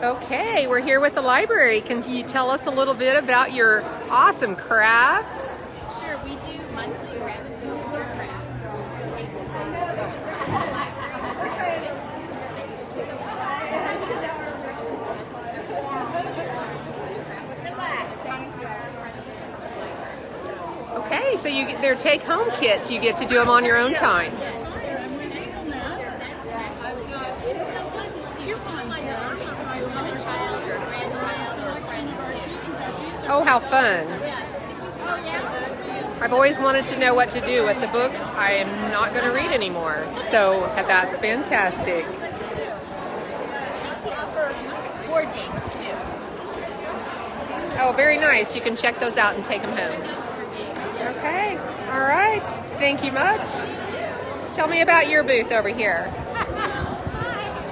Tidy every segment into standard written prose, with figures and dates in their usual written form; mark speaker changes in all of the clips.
Speaker 1: Okay, we're here with the library. Can you tell us a little bit about your awesome crafts?
Speaker 2: Sure, we do monthly grab and go kid crafts. So basically, you just come to the library and grab kits, and you just pick up the
Speaker 1: Okay, so they're take-home kits. You get to do them on your own time. Oh, how fun. I've always wanted to know what to do with the books I am not going to read anymore. So that's fantastic.
Speaker 2: We also offer board games too.
Speaker 1: Oh, very nice. You can check those out and take them home. Okay. All right. Thank you much. Tell me about your booth over here.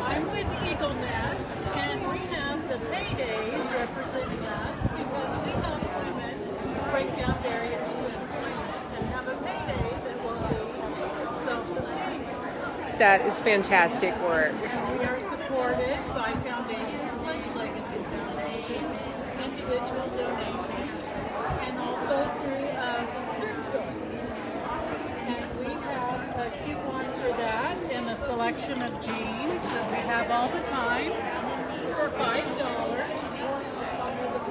Speaker 3: I'm with Eagle Nest, and we have the paydays representing us because we help women break down barriers to employment and have a payday that will be self-sustaining.
Speaker 1: That is fantastic work.
Speaker 3: And we are supported by foundations like Legacy Foundation, individual donations, and also through thrift stores. And we have a coupon for that and a selection of jeans that we have all the time for $5. With a $5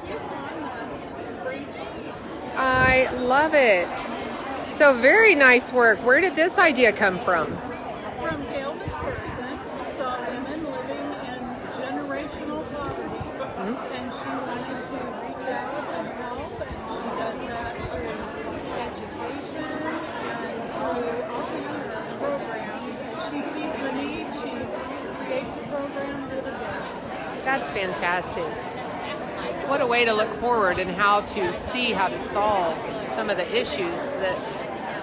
Speaker 3: coupon, that's free jeans.
Speaker 1: I love it. So very nice work. Where did this idea come from?
Speaker 3: From Gail McPherson, saw women living in generational poverty, and she wanted to reach out and help, and she does that through education and through all kinds of programs. She sees the need, she creates a program that addresses it.
Speaker 1: That's fantastic. What a way to look forward and how to see how to solve some of the issues that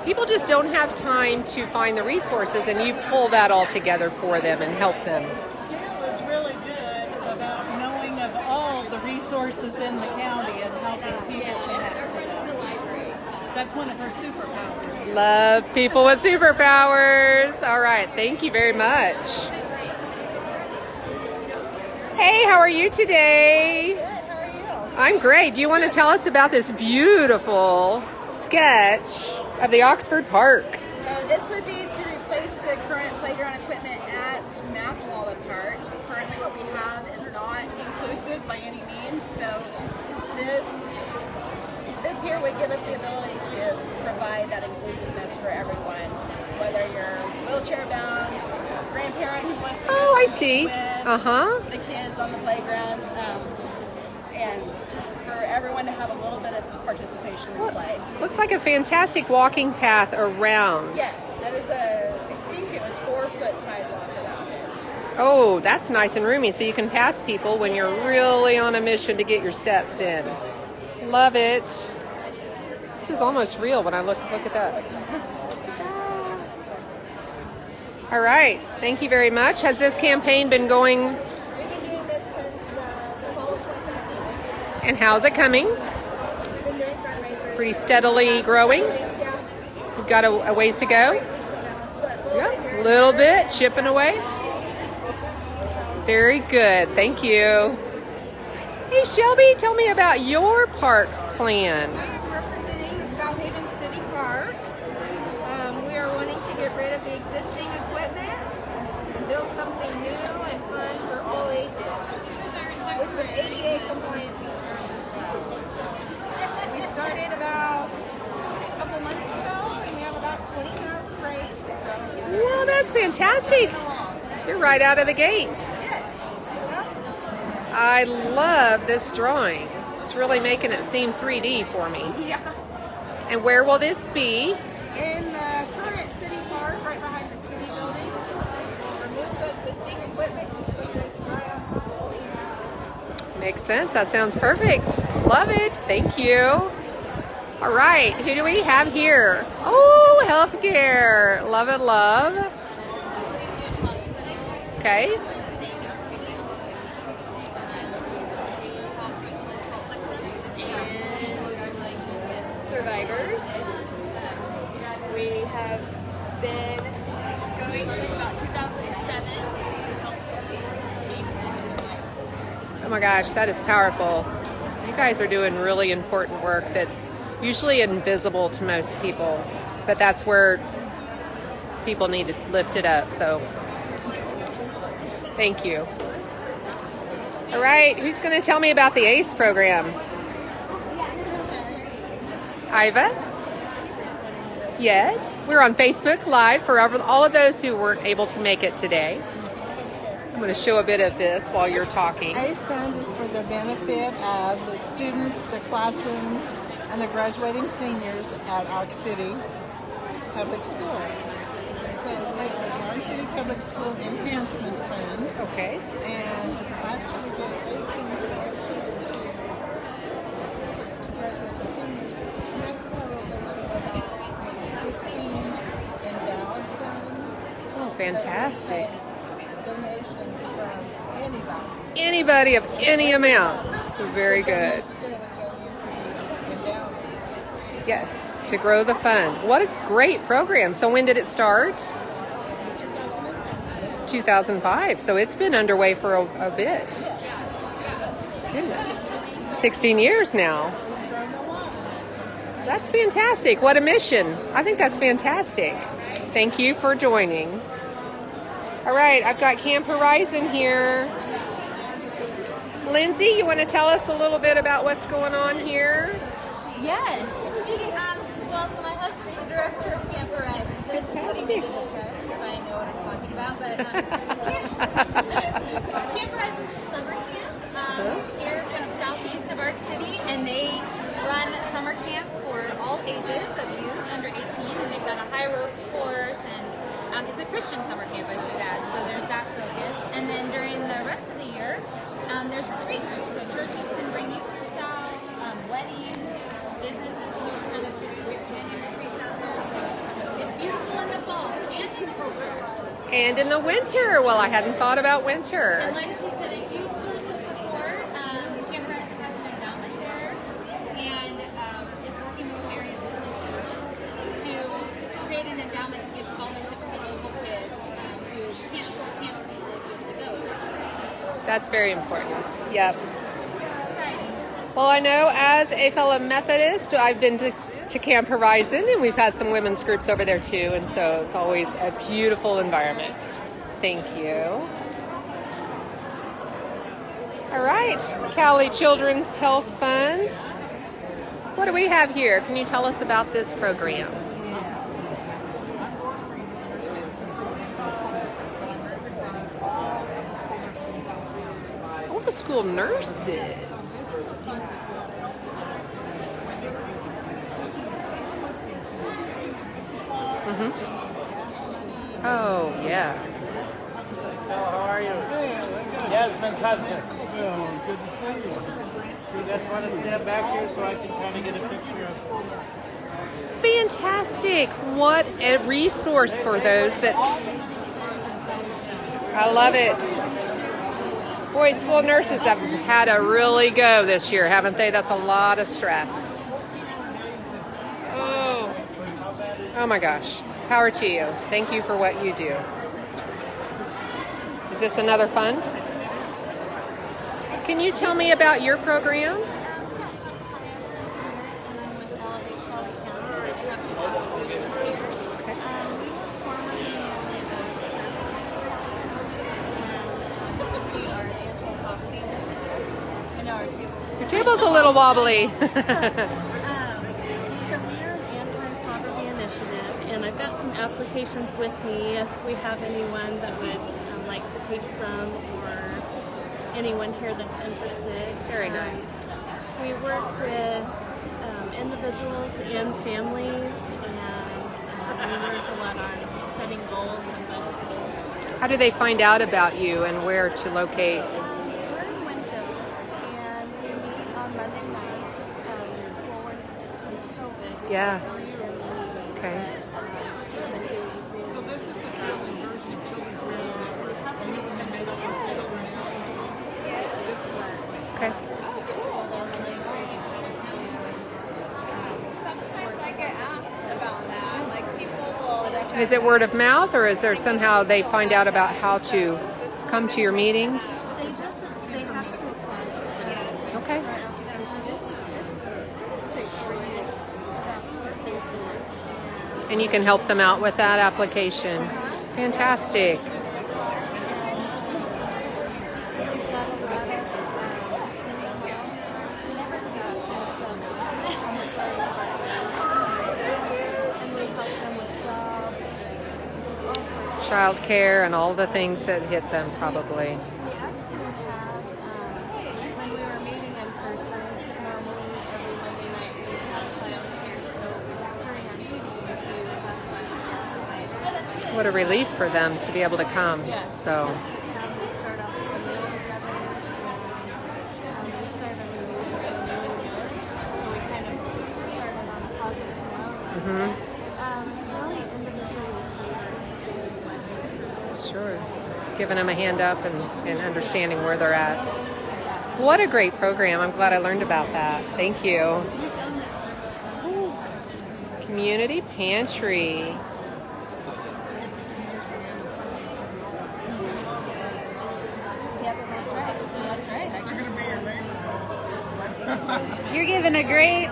Speaker 1: people just don't have time to find the resources, and you pull that all together for them and help them.
Speaker 3: Gail was really good about knowing of all the resources in the county and helping people connect to them. That's one of her superpowers.
Speaker 1: Love people with superpowers. All right, thank you very much. Hey, how are you today?
Speaker 4: Good, how are you?
Speaker 1: I'm great. Do you want to tell us about this beautiful sketch of the Oxford Park?
Speaker 4: So this would be to replace the current playground equipment at Mapwalla Park. Currently what we have is not inclusive by any means, so this here would give us the ability to provide that inclusiveness for everyone, whether you're wheelchair bound, grandparent who wants to
Speaker 1: Oh, I see.
Speaker 4: with the kids on the playground, and just for everyone to have a little bit of participation in play.
Speaker 1: Looks like a fantastic walking path around.
Speaker 4: Yes, that is I think it was 4-foot sidewalk around it.
Speaker 1: Oh, that's nice and roomy, so you can pass people when you're really on a mission to get your steps in. Love it. This is almost real when I look at that. All right, thank you very much. Has this campaign been going?
Speaker 4: We've been doing this since the fall of 2017.
Speaker 1: And how's it coming?
Speaker 4: We've been doing fundraisers.
Speaker 1: Pretty steadily growing?
Speaker 4: Yeah.
Speaker 1: We've got a ways to go? Yeah, a little bit, chipping away. Very good, thank you. Hey Shelby, tell me about your park plan.
Speaker 5: Representing the South Haven City Park. We are wanting to get rid of the existing equipment and build something new and fun for all ages with some ADA compliant features as well. So we started about a couple months ago and we have about 20,000 raised. So
Speaker 1: Well, that's fantastic. You're right out of the gates. I love this drawing. It's really making it seem 3D for me.
Speaker 5: yeah.
Speaker 1: And where will this be?
Speaker 5: In the current city park, right behind the city building, remove the existing equipment, just put this right on top of what we have.
Speaker 1: Makes sense. That sounds perfect. Love it. Thank you. All right. Who do we have here? Oh, healthcare. Love it, love. Okay.
Speaker 2: Survivors. We have been going since about 2007.
Speaker 1: my gosh, that is powerful. You guys are doing really important work that's usually invisible to most people, but that's where people need to lift it up. So thank you. All right, who's going to tell me about the ACE program? Iva? Yes, we're on Facebook Live for all of those who weren't able to make it today. I'm going to show a bit of this while you're talking.
Speaker 6: ACE Fund is for the benefit of the students, the classrooms, and the graduating seniors at our city public schools. So we have the Our City Public School Enhancement Fund.
Speaker 1: Okay.
Speaker 6: And last year we gave 18 scholarships to graduate the seniors. And that's probably about 15 endowed funds.
Speaker 1: Oh, fantastic.
Speaker 6: Donations from anybody.
Speaker 1: Anybody of any amount. Very good.
Speaker 6: Necessarily go into the endowments.
Speaker 1: Yes, to grow the fund. What a great program. So when did it start? 2005. So it's been underway for a bit. Goodness. 16 years now. That's fantastic. What a mission. I think that's fantastic. Thank you for joining. All right, I've got Camp Horizon here. Lindsay, you want to tell us a little bit about what's going on here?
Speaker 2: Yes. So my husband's the director of Camp Horizon, so this is pretty good to trust if I know what I'm talking about. But Camp Horizon is a summer camp here kind of southeast of Arc City, and they run summer camp for all ages of youth under 18, and they've got a high ropes course, and it's a Christian summer camp, I should add, so there's that focus. And then during the rest of the year, there's retreat groups, so churches can bring youth groups out, weddings, businesses use kind of strategic planning retreats out there. So it's beautiful in the fall and in the winter.
Speaker 1: And in the winter. Well, I hadn't thought about winter.
Speaker 2: And Legacy's been a huge source of support. Camp Horizon has an endowment there and is working with some area businesses to create an endowment to give scholarships to local kids who can't afford camps easily to go.
Speaker 1: That's very important. Yep.
Speaker 2: Exciting.
Speaker 1: Well, I know as a fellow Methodist, I've been to Camp Horizon, and we've had some women's groups over there too, and so it's always a beautiful environment. Thank you. All right, Cali Children's Health Fund. What do we have here? Can you tell us about this program? Oh, the school nurses. Oh, yeah.
Speaker 7: How are you? Yasmin's husband. Oh, good to see you. You guys want to stand back here so I can kind of get a picture of...
Speaker 1: Fantastic. What a resource for those that... I love it. Boy, school nurses have had a really go this year, haven't they? That's a lot of stress. Oh my gosh. Power to you. Thank you for what you do. Is this another fund? Can you tell me about your program? Your table's a little wobbly.
Speaker 8: So we are an anti-poverty initiative, and I've got some applications with me if we have anyone that would like to take some, or anyone here that's interested.
Speaker 1: Very nice.
Speaker 8: We work with individuals and families, and we work a lot on setting goals and budgeting.
Speaker 1: How do they find out about you and where to locate?
Speaker 8: We're in Winfield, and we meet on Monday nights. Well, since COVID.
Speaker 1: Yeah.
Speaker 8: We've been meeting,
Speaker 1: Okay.
Speaker 8: but, we've been doing Zoom.
Speaker 6: So this is the traveling version of Children's Radio. And you can make it for children.
Speaker 1: Okay.
Speaker 2: Sometimes I get asked about that. Like people will.
Speaker 1: Is it word of mouth, or is there somehow they find out about how to come to your meetings?
Speaker 8: They have to apply
Speaker 1: Okay. And you can help them out with that application. Fantastic. Child care and all the things that hit them probably.
Speaker 8: We actually have, when we were meeting in person, normally every Monday night we would have child care. So during our meetings, we would have child care.
Speaker 1: What a relief for them to be able to come.
Speaker 8: Yes.
Speaker 1: So,
Speaker 8: We start off with a meal together. We start every meal with a meal together. So we kind of started on a positive note. It's really individually tailored to
Speaker 1: sure. Giving them a hand up and understanding where they're at. What a great program. I'm glad I learned about that. Thank you. Community pantry.
Speaker 2: Yep, that's right. You're giving a great.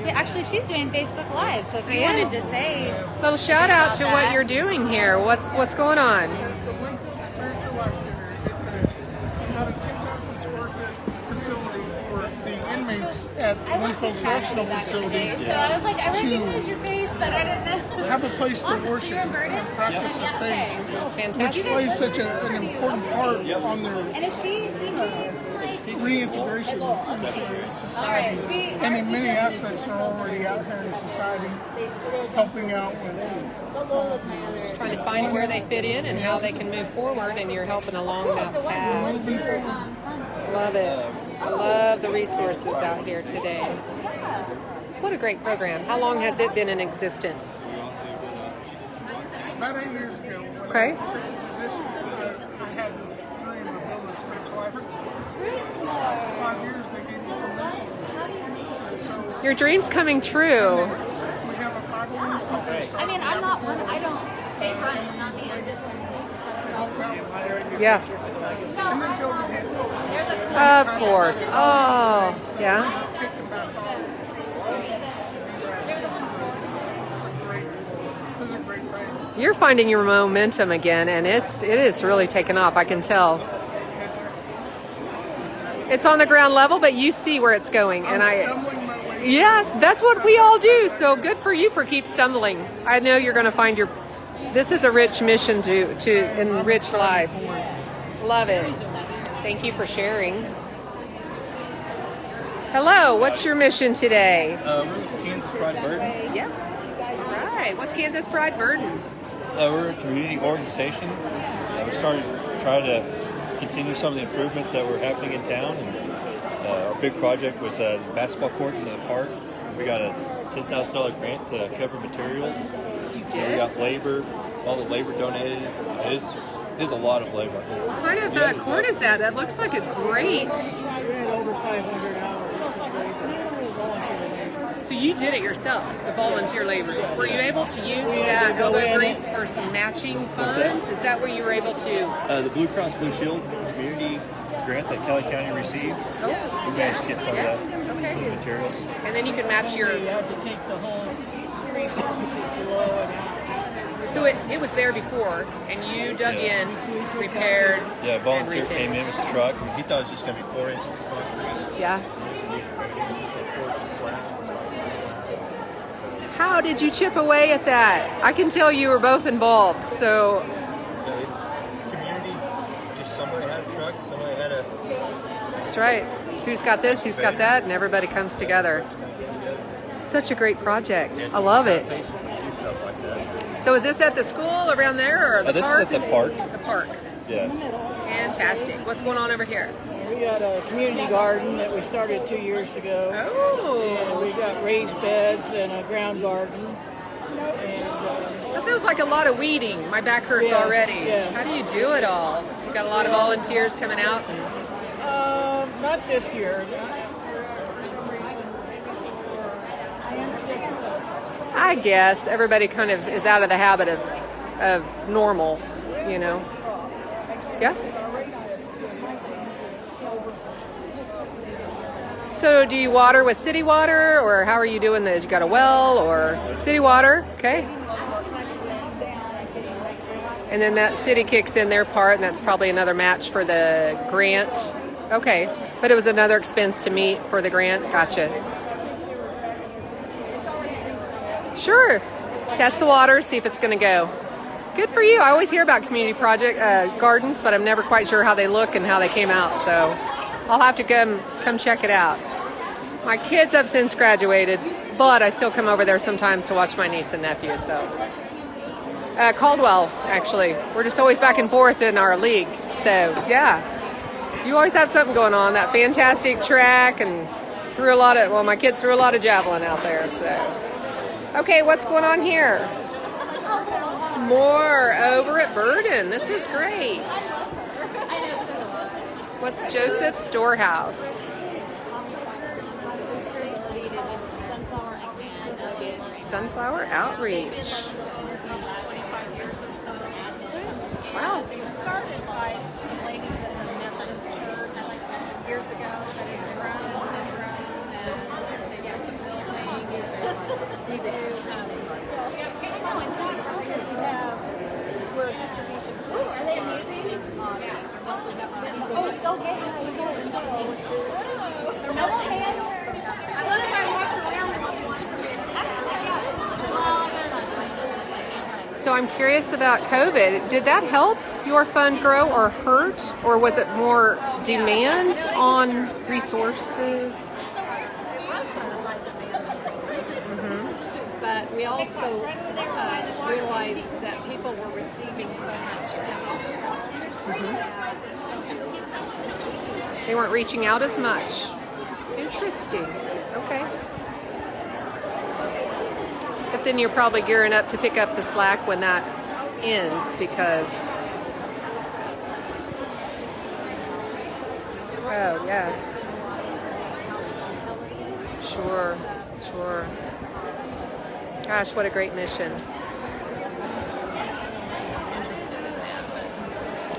Speaker 2: Actually, she's doing Facebook Live. So if you wanted to say,
Speaker 1: Little shout out to
Speaker 2: about
Speaker 1: what
Speaker 2: that.
Speaker 1: you're doing here. What's going on?
Speaker 9: The Winfield Spiritual Life Center. It's about a 10,000 square foot facility for the inmates at
Speaker 2: I went to
Speaker 9: Winfield Correctional
Speaker 2: back in the day,
Speaker 9: Facility
Speaker 2: so I was like, I
Speaker 9: to
Speaker 2: recognize your face, but I didn't know.
Speaker 9: have a place to
Speaker 2: Awesome. So
Speaker 9: worship
Speaker 2: you're in Verdon?
Speaker 9: and practice
Speaker 2: Yeah,
Speaker 9: their faith,
Speaker 1: Oh,
Speaker 9: which
Speaker 1: fantastic.
Speaker 9: plays such an important part on their
Speaker 2: And is she teaching like?
Speaker 9: reintegration into society.
Speaker 2: All right.
Speaker 9: And in many aspects, they're already out here in society, helping out with
Speaker 1: Trying to find where they fit in and how they can move forward, and you're helping along that
Speaker 2: So
Speaker 1: path.
Speaker 2: what's your fun?
Speaker 1: Love it. I love the resources out here today. What a great program. How long has it been in existence?
Speaker 9: about 8 years ago. When
Speaker 1: Okay.
Speaker 9: I took the position, I had this dream of building a spiritual life center. 5 years they gave me permission. And so
Speaker 1: Your dream's coming true.
Speaker 9: we have a 501c3.
Speaker 2: I mean, I'm not one. I don't. They run it, not me. I just.
Speaker 1: Yeah.
Speaker 9: And then go ahead.
Speaker 1: Of course. Oh, yeah.
Speaker 9: Pick them back off. This is a great thing.
Speaker 1: You're finding your momentum again, and it is really taken off. I can tell. It's on the ground level, but you see where it's going, and
Speaker 9: Stumbling my way.
Speaker 1: yeah, that's what we all do. So good for you for keep stumbling. I know you're going to find your. This is a rich mission to enrich lives. Love it. Thank you for sharing. Hello, what's your mission today?
Speaker 10: We're Kansas Pride Burden.
Speaker 1: Yeah. All right. What's Kansas Pride Burden?
Speaker 10: We're a community organization. We started trying to continue some of the improvements that were happening in town. And our big project was a basketball court in the park. We got a $10,000 grant to cover materials.
Speaker 1: You
Speaker 10: We
Speaker 1: did?
Speaker 10: got labor, all the labor donated. It is a lot of labor.
Speaker 1: What kind of court is that? That looks like a great.
Speaker 3: We had over 500 hours of volunteer labor.
Speaker 1: So you did it yourself, the volunteer labor. Were you able to use
Speaker 3: We had
Speaker 1: that
Speaker 3: to go
Speaker 1: elbow
Speaker 3: in
Speaker 1: grease for some matching funds? Is that where you were able to?
Speaker 10: The Blue Cross Blue Shield community grant that Kelly County received.
Speaker 1: Oh,
Speaker 10: We managed to get some of that, some
Speaker 1: Okay.
Speaker 10: materials.
Speaker 1: And then you can match your.
Speaker 3: We had to take the whole 3 surfaces below and out.
Speaker 1: So it was there before, and you dug in, repaired.
Speaker 10: Yeah, a volunteer
Speaker 1: and
Speaker 10: came in
Speaker 1: refinished.
Speaker 10: with a truck, and he thought it was just going to be 4 inches of concrete.
Speaker 1: Yeah. How did you chip away at that? I can tell you were both involved. So
Speaker 10: Community, just somebody had a truck, somebody had a.
Speaker 1: that's right. Who's got this? Who's got that? And everybody comes together. Such a great project. I love it.
Speaker 10: Do stuff like that.
Speaker 1: So is this at the school around there or the
Speaker 10: This
Speaker 1: park?
Speaker 10: is at the park.
Speaker 1: The park.
Speaker 10: Yeah.
Speaker 1: Fantastic. What's going on over here?
Speaker 3: We got a community garden that we started 2 years ago. And
Speaker 1: Oh,
Speaker 3: we got raised beds and a ground garden. And
Speaker 1: that sounds like a lot of weeding. My back hurts
Speaker 3: Yes,
Speaker 1: already.
Speaker 3: yes.
Speaker 1: How do you do it all? You got a lot of volunteers coming out. And
Speaker 3: not this year.
Speaker 1: I guess everybody kind of is out of the habit of normal, you know. Yeah. So do you water with city water, or how are you doing this? You got a well or city water? Okay. And then that city kicks in their part, and that's probably another match for the grant. Okay. But it was another expense to meet for the grant. Gotcha. Sure. Test the water, see if it's going to go. Good for you. I always hear about community project gardens, but I'm never quite sure how they look and how they came out. So I'll have to come check it out. My kids have since graduated, but I still come over there sometimes to watch my niece and nephew. So Caldwell, actually. We're just always back and forth in our league. So yeah, you always have something going on. That fantastic track, and my kids threw a lot of javelin out there. So okay, what's going on here? More over at Burden. This is great. What's Joseph's Storehouse? Sunflower Outreach. Wow.
Speaker 11: It was started by some ladies at the Methodist Church years ago, but it's grown and grown, and they get to building. We do. We're a distribution. Are they amazing? They're melting. I wonder if I walked around one.
Speaker 1: So I'm curious about COVID. Did that help your fund grow or hurt? Or was it more demand on resources?
Speaker 11: But we also realized that people were receiving so much help.
Speaker 1: They weren't reaching out as much. Interesting. Okay. But then you're probably gearing up to pick up the slack when that ends, because oh yeah. Sure. Gosh, what a great mission.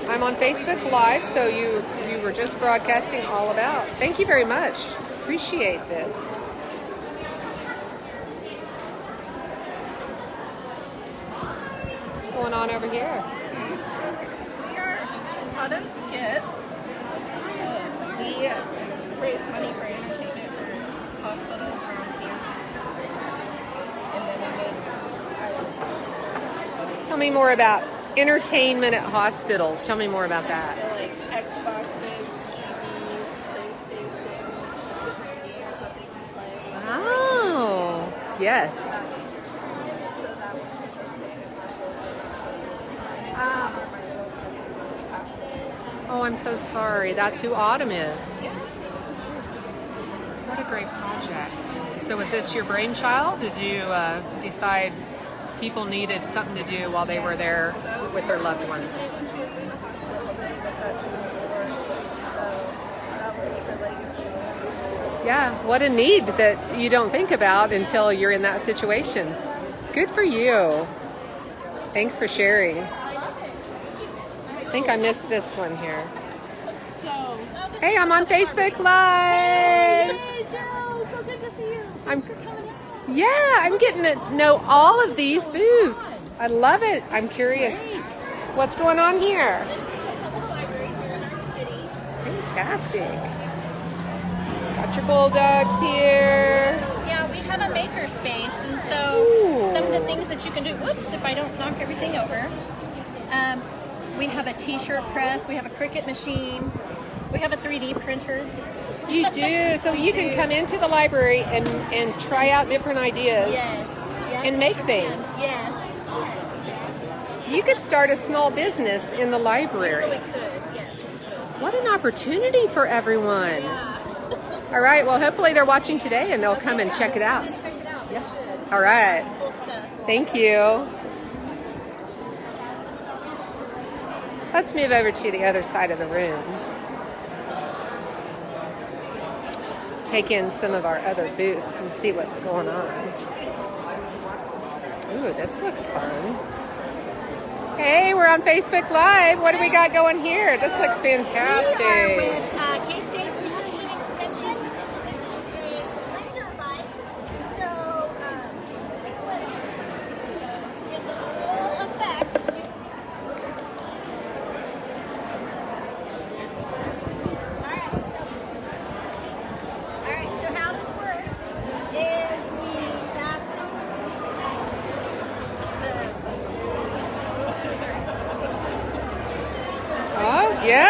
Speaker 1: I'm on Facebook Live, so you were just broadcasting all about. Thank you very much. Appreciate this. What's going on over here?
Speaker 12: We are Autumn's Gifts. So we raise money for entertainment for hospitals around Kansas. And then we make...
Speaker 1: Tell me more about entertainment at hospitals. Tell me more about that.
Speaker 12: So like Xboxes, TVs, PlayStations, different games that they can play.
Speaker 1: Oh, yes.
Speaker 12: So that when kids are staying in hospitals,
Speaker 1: Oh, I'm so sorry. That's who Autumn is. What a great project. So was this your brainchild? Did you decide people needed something to do while they were there with their loved ones?
Speaker 12: When she was in the hospital, they was that she was born. So that would be her legacy.
Speaker 1: Yeah, what a need that you don't think about until you're in that situation. Good for you. Thanks for sharing. I think I missed this one here. Hey, I'm on Facebook Live.
Speaker 11: Hey, Jill, so good to see you. Thanks for coming out.
Speaker 1: Yeah, I'm getting to know all of these booths. I love it. I'm curious. What's going on here? Fantastic. Got your bulldogs here.
Speaker 13: Yeah, we have a maker space, and so some of the things that you can do. Whoops! If I don't knock everything over. We have a t-shirt press. We have a Cricut machine. We have a 3D printer.
Speaker 1: You do. So you can come into the library and try out different ideas.
Speaker 13: Yes.
Speaker 1: And make things.
Speaker 13: Yes.
Speaker 1: You could start a small business in the library.
Speaker 13: We could, yes.
Speaker 1: What an opportunity for everyone. All right. Well, hopefully they're watching today and they'll come and check it out.
Speaker 13: Yeah.
Speaker 1: All right.
Speaker 13: Cool stuff.
Speaker 1: Thank you. Let's move over to the other side of the room. Take in some of our other booths and see what's going on. Ooh, this looks fun. Hey, we're on Facebook Live. What do we got going here? This looks fantastic.
Speaker 13: We are with K-State Research and Extension.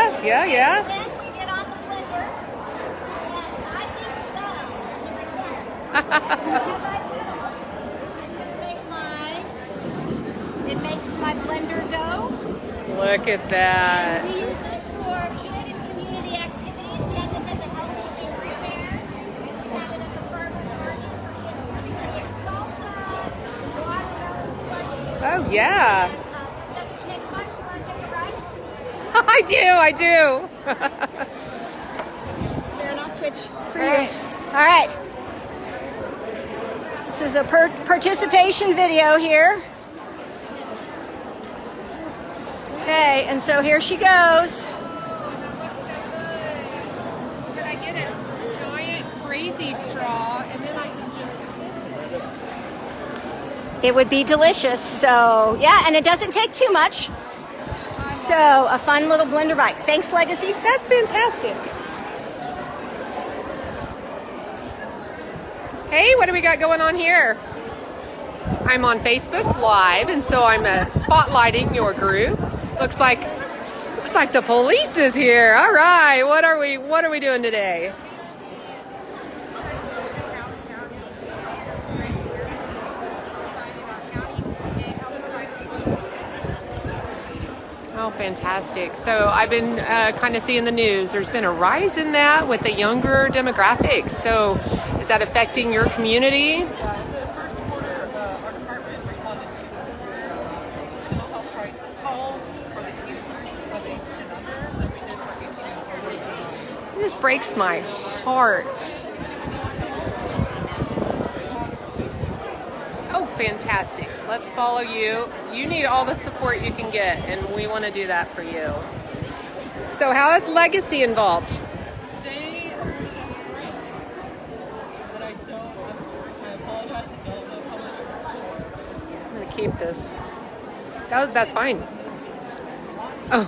Speaker 1: Yeah, yeah, yeah.
Speaker 2: Then we get on the blender, and I think as I whittle, it's going to make it makes my blender go.
Speaker 1: Look at that.
Speaker 2: We use this for kid and community activities. We had this at the Health and Safety Fair. We had it at the farmer's market for kids to make salsa, watermelon slushy.
Speaker 1: Oh, yeah.
Speaker 2: It doesn't take much. You want to take a ride?
Speaker 1: I do.
Speaker 13: Here, and I'll switch for you. All right. This is a participation video here. Okay, and so here she goes.
Speaker 1: But I get a giant crazy straw, and then I can just sip it.
Speaker 13: It would be delicious. So, yeah, and it doesn't take too much. So, a fun little blender bite. Thanks, Legacy.
Speaker 1: That's fantastic. Hey, what do we got going on here? I'm on Facebook Live, and so I'm spotlighting your group. Looks like the police is here. All right, what are we doing today? Oh, fantastic. So I've been kind of seeing the news. There's been a rise in that with the younger demographics. So is that affecting your community?
Speaker 4: The first quarter, our department responded to mental health crisis calls for the youth of 18 and under that we did for 18 and over.
Speaker 1: It just breaks my heart. Oh, fantastic. Let's follow you. You need all the support you can get, and we want to do that for you. So how is Legacy involved?
Speaker 4: They are great, but I apologize, I don't know how much it's for.
Speaker 1: I'm going to keep this. That's fine. Oh,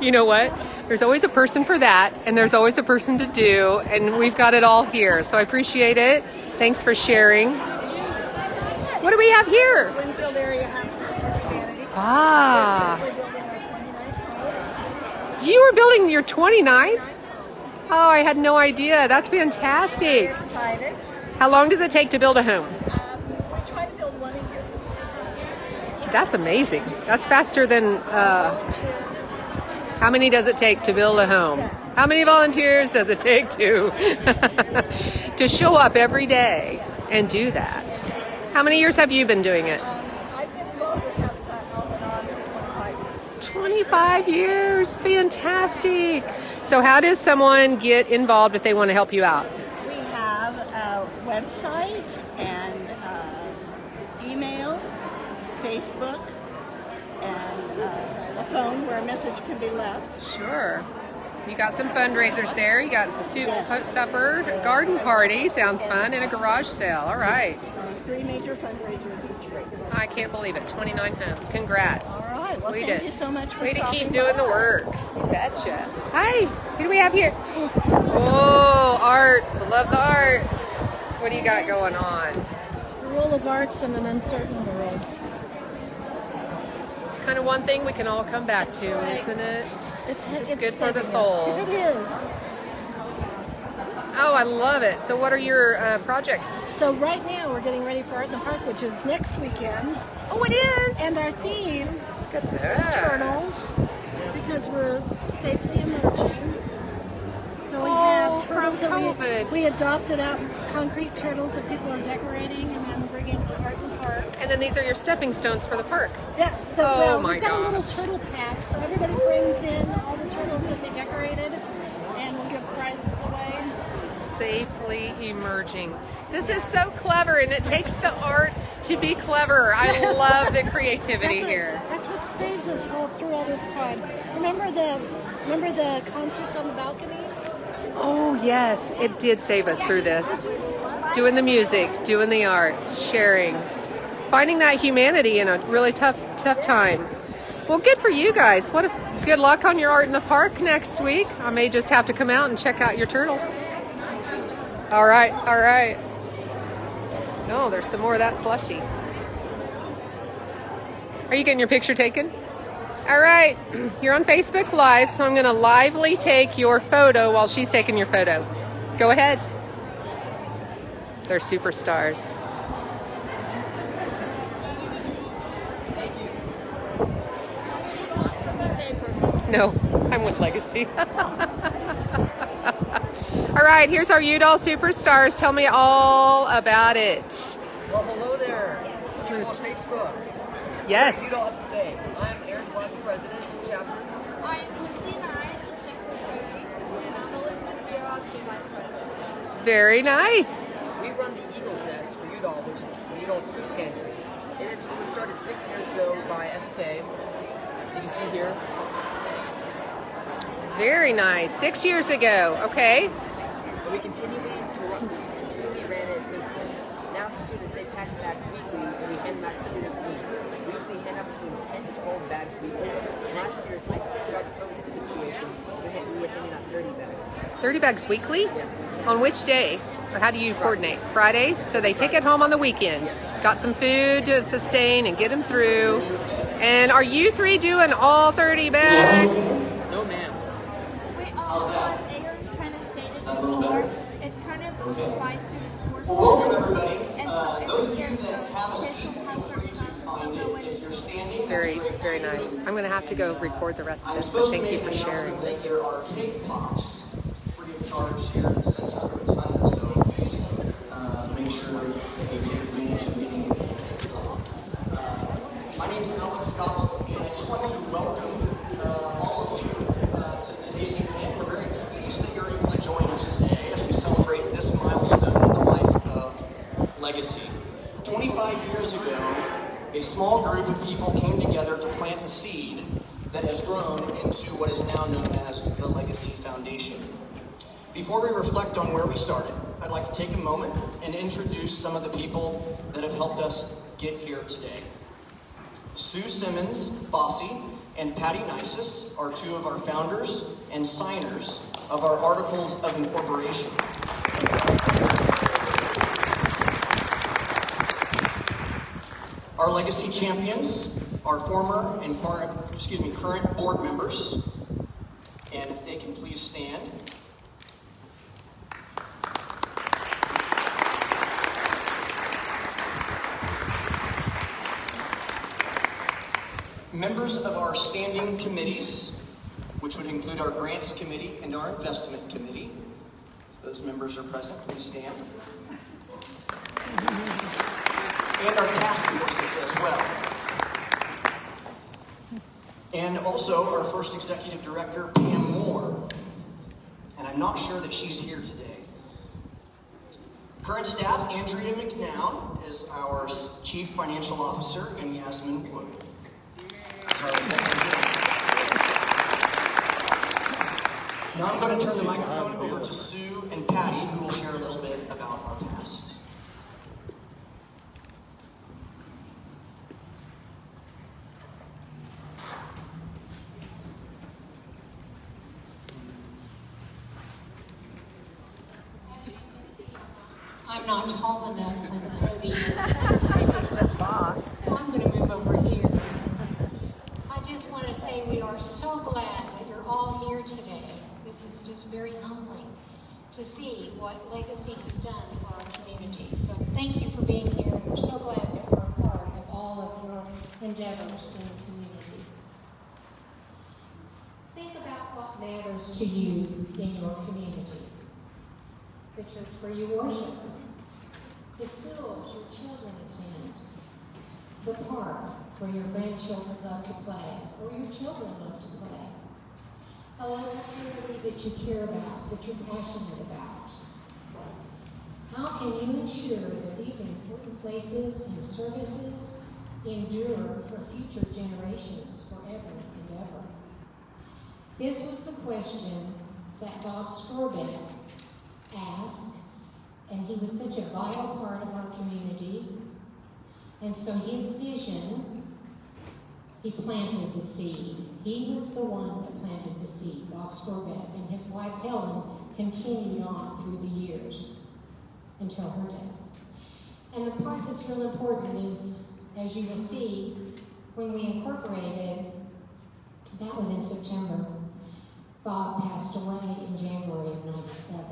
Speaker 1: you know what? There's always a person for that, and there's always a person to do, and we've got it all here. So I appreciate it. Thanks for sharing. What do we have here?
Speaker 12: Winfield area have humanity.
Speaker 1: Ah.
Speaker 12: We're building our 29th home.
Speaker 1: You were building your 29th? Oh, I had no idea. That's fantastic.
Speaker 12: We're excited.
Speaker 1: How long does it take to build a home?
Speaker 12: We try to build one a year.
Speaker 1: That's amazing. That's faster than, how many does it take to build a home? How many volunteers does it take to show up every day and do that? How many years have you been doing it?
Speaker 12: I've been involved with Habitat off and on for 25 years.
Speaker 1: 25 years. Fantastic. So how does someone get involved if they want to help you out?
Speaker 12: We have a website and email, Facebook, and a phone where a message can be left.
Speaker 1: Sure. You got some fundraisers there. You got some soup, supper, a garden party. Sounds fun. And a garage sale. All right.
Speaker 12: 3 major fundraisers each week.
Speaker 1: I can't believe it. 29 homes. Congrats.
Speaker 12: All right. Well, thank you so much for
Speaker 1: Way to
Speaker 12: stopping
Speaker 1: keep doing
Speaker 12: by.
Speaker 1: the work. You betcha. Hi. Who do we have here? Oh, arts. Love the arts. What do you got going on?
Speaker 14: The role of arts in an uncertain world.
Speaker 1: It's kind of one thing we can all come back to, isn't it? It's good for the soul.
Speaker 14: It is.
Speaker 1: Oh, I love it. So what are your projects?
Speaker 14: So right now we're getting ready for Art in the Park, which is next weekend.
Speaker 1: Oh, it is?
Speaker 14: And our theme
Speaker 1: Look at
Speaker 14: is
Speaker 1: that.
Speaker 14: turtles, because we're safely emerging. So we
Speaker 1: Oh,
Speaker 14: have turtles
Speaker 1: from
Speaker 14: that
Speaker 1: COVID.
Speaker 14: we adopted out concrete turtles that people are decorating and then bringing to Art in the Park.
Speaker 1: And then these are your stepping stones for the park.
Speaker 14: Yeah, so
Speaker 1: Oh,
Speaker 14: well,
Speaker 1: my
Speaker 14: we've got a little
Speaker 1: gosh.
Speaker 14: turtle patch, so everybody brings in all the turtles that they decorated, and we'll give prizes away.
Speaker 1: Safely emerging. This is so clever, and it takes the arts to be clever. I love the creativity here.
Speaker 14: That's what saves us all through all this time. Remember the concerts on the balconies?
Speaker 1: Oh, yes, it did save us through this. Doing the music, doing the art, sharing. It's finding that humanity in a really tough time. Well, good for you guys. Good luck on your Art in the Park next week. I may just have to come out and check out your turtles. All right, all right. No, there's some more of that slushy. Are you getting your picture taken? All right, you're on Facebook Live, so I'm going to lively take your photo while she's taking your photo. Go ahead. They're superstars. No, I'm with Legacy. All right, here's our Udall Superstars. Tell me all about it.
Speaker 15: Well, hello there. People on Facebook.
Speaker 1: Yes.
Speaker 15: Udall FFA. I'm Aaron Black, President, Chapter.
Speaker 2: I'm Christina Ryan, the Secretary. And I'm Elizabeth Bureau, the Vice President.
Speaker 1: Very nice.
Speaker 15: We run the Eagle's Nest for Udall, which is Udall's food pantry. It was started 6 years ago by FFA, as you can see here.
Speaker 1: Very nice. 6 years ago. Okay.
Speaker 15: So we continually ran it since then. Now the students, they pack bags weekly, and we hand them out to students weekly. We usually hand out between 10 to 12 bags weekly. Last year, throughout the COVID situation, we were handing out 30 bags.
Speaker 1: 30 bags weekly?
Speaker 15: Yes.
Speaker 1: On which day? Or how do you coordinate? Fridays? So they take it home on the weekend. Got some food to sustain and get them through. And are you three doing all 30 bags?
Speaker 15: No, ma'am.
Speaker 8: As Aaron kind of stated before, it's kind of by students for students. And so every year, so kids will have certain classes they'll go in.
Speaker 1: Very, very nice. I'm going to have to go record the rest of this, but thank you for sharing.
Speaker 16: There are cake pops free of charge here in the center of the time, so please make sure that you take advantage of getting it. My name is Alex Gobble, and I just want to welcome all of you to today's event. We're very pleased that you're able to join us today as we celebrate this milestone in the life of Legacy. 25 years ago, a small group of people came together to plant a seed that has grown into what is now known as the Legacy Foundation. Before we reflect on where we started, I'd like to take a moment and introduce some of the people that have helped us get here today. Sue Simmons, Bossy, and Patty Nisus are two of our founders and signers of our Articles of Incorporation. Our legacy champions are former and current board members, and if they can please stand. Members of our standing committees, which would include our grants committee and our investment committee. Those members are present, please stand. And our task forces as well. And also our first executive director, Pam Moore. And I'm not sure that she's here today. Current staff, Andrea McNown is our chief financial officer, and Yasmin Wood is our executive director. Now I'm going to turn the microphone over to Sue and Patty, who will share a little bit about our past.
Speaker 17: I'm not tall enough for the podium. She needs a box. So I'm going to move over here. I just want to say we are so glad that you're all here today. This is just very humbling to see what Legacy has done for our community. So thank you for being here. We're so glad that we're a part of all of your endeavors in the community. Think about what matters to you in your community. The church where you worship, the schools your children attend, the park where your grandchildren love to play, or your children love to play, a local charity that you care about, that you're passionate about. How can you ensure that these important places and services endure for future generations forever and ever? This was the question that Bob Skorbeck asked, and he was such a vital part of our community. And so his vision, he planted the seed. He was the one that planted the seed, Bob Skorbeck, and his wife Helen continued on through the years until her death. And the part that's real important is, as you will see, when we incorporated, we incorporated with the Legacy Foundation. And so his vision, he planted the seed. He was the one that planted the seed, Bob Skorbeck, and his wife Helen continued on through the years until her death. And the part that's real important is, as you will see, when we incorporated, we incorporated That was in September. Bob passed away in January of '97.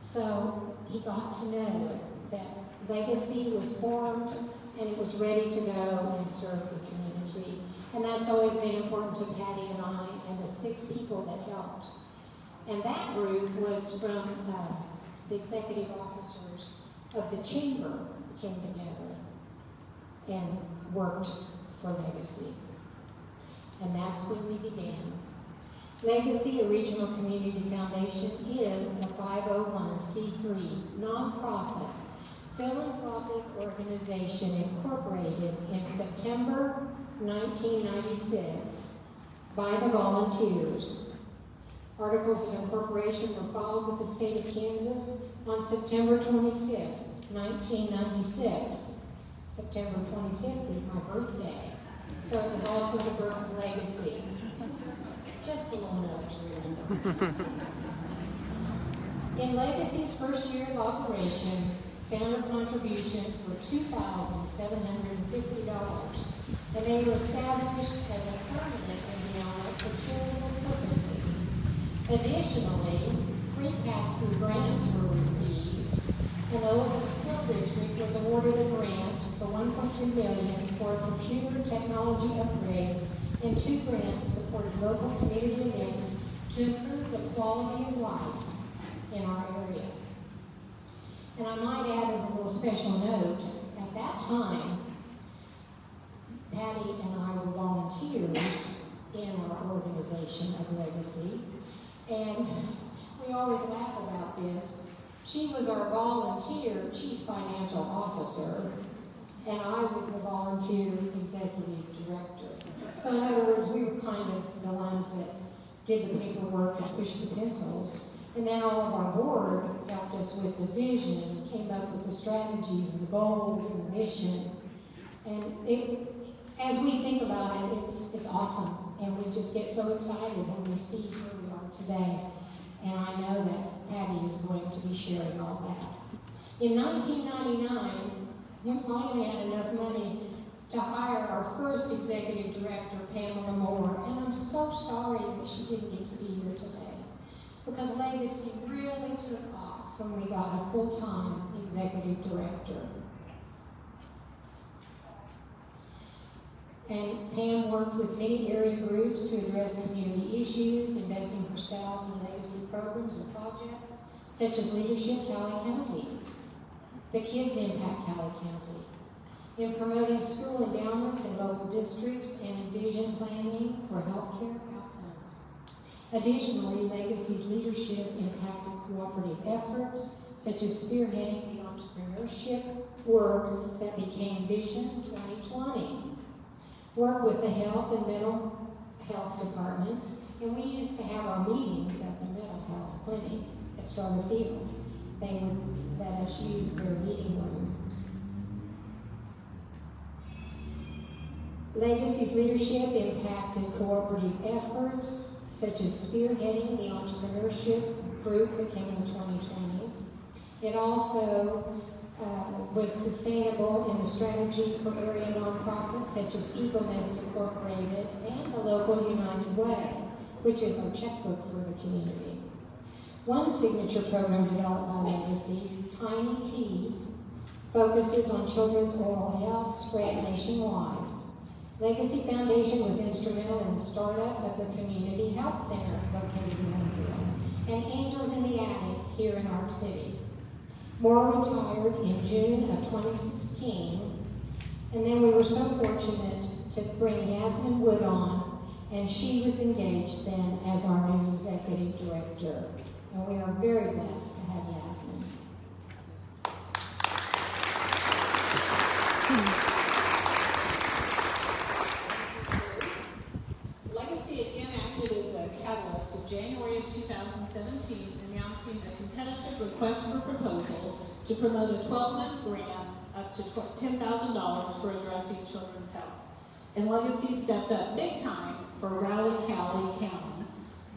Speaker 17: So he got to know that Legacy was formed and it was ready to go and serve the community. And that's always been important to Patty and I and the 6 people that helped. And that group was from the executive officers of the chamber that came together and worked for Legacy. And that's when we began. Legacy, a regional community foundation, is a 501c3 nonprofit philanthropic organization incorporated in September 1996 by the volunteers. Articles of incorporation were filed with the state of Kansas on September 25th, 1996. September 25th is my birthday, so it was also the birth of Legacy. Just a little note to remember. In Legacy's first year of operation, founder contributions were $2,750, and they were established as a permanent endowment for charitable purposes. Additionally, 3 pass-through grants were received, and the local school district was awarded a grant for $1.2 million for a computer technology upgrade, and 2 grants supported local community events to improve the quality of life in our area. And I might add as a little special note, at that time, Patty and I were volunteers in our organization of Legacy, and we always laugh about this. She was our volunteer chief financial officer, and I was the volunteer executive director. So in other words, we were kind of the ones that did the paperwork and pushed the pencils. And then all of our board helped us with the vision and came up with the strategies and the goals and the mission. And as we think about it, it's awesome. And we just get so excited when we see where we are today. And I know that Patty is going to be sharing all that. In 1999, we finally had enough money to hire our first executive director, Pamela Moore. And I'm so sorry that she didn't get to be here today, because Legacy really took off when we got a full-time executive director. And Pam worked with many area groups to address community issues, investing herself in legacy programs and projects, such as Leadership Cali County, the Kids Impact Cali County, in promoting school endowments in local districts and in vision planning for healthcare outcomes. Additionally, Legacy's leadership impacted cooperative efforts, such as spearheading the entrepreneurship work that became Vision 2020. Work with the health and mental health departments, and we used to have our meetings at the mental health clinic at Starter Field. They would let us use their meeting room. Legacy's leadership impacted cooperative efforts, such as spearheading the entrepreneurship group that came in 2020. It also was sustainable in the strategy for area nonprofits such as Eagle Nest Incorporated and the local United Way, which is our checkbook for the community. One signature program developed by Legacy, Tiny Tea, focuses on children's oral health spread nationwide. Legacy Foundation was instrumental in the startup of the Community Health Center located in Winfield, and Angels in the Attic here in Ark City. Moore retired in June of 2016, and then we were so fortunate to bring Yasmin Wood on, and she was engaged then as our new executive director. And we are very blessed to have Yasmin.
Speaker 18: Legacy again acted as a catalyst in January of 2017, announcing a competitive request for proposal to promote a 12-month grant up to $10,000 for addressing children's health. And Legacy stepped up big time for Raleigh-Cali County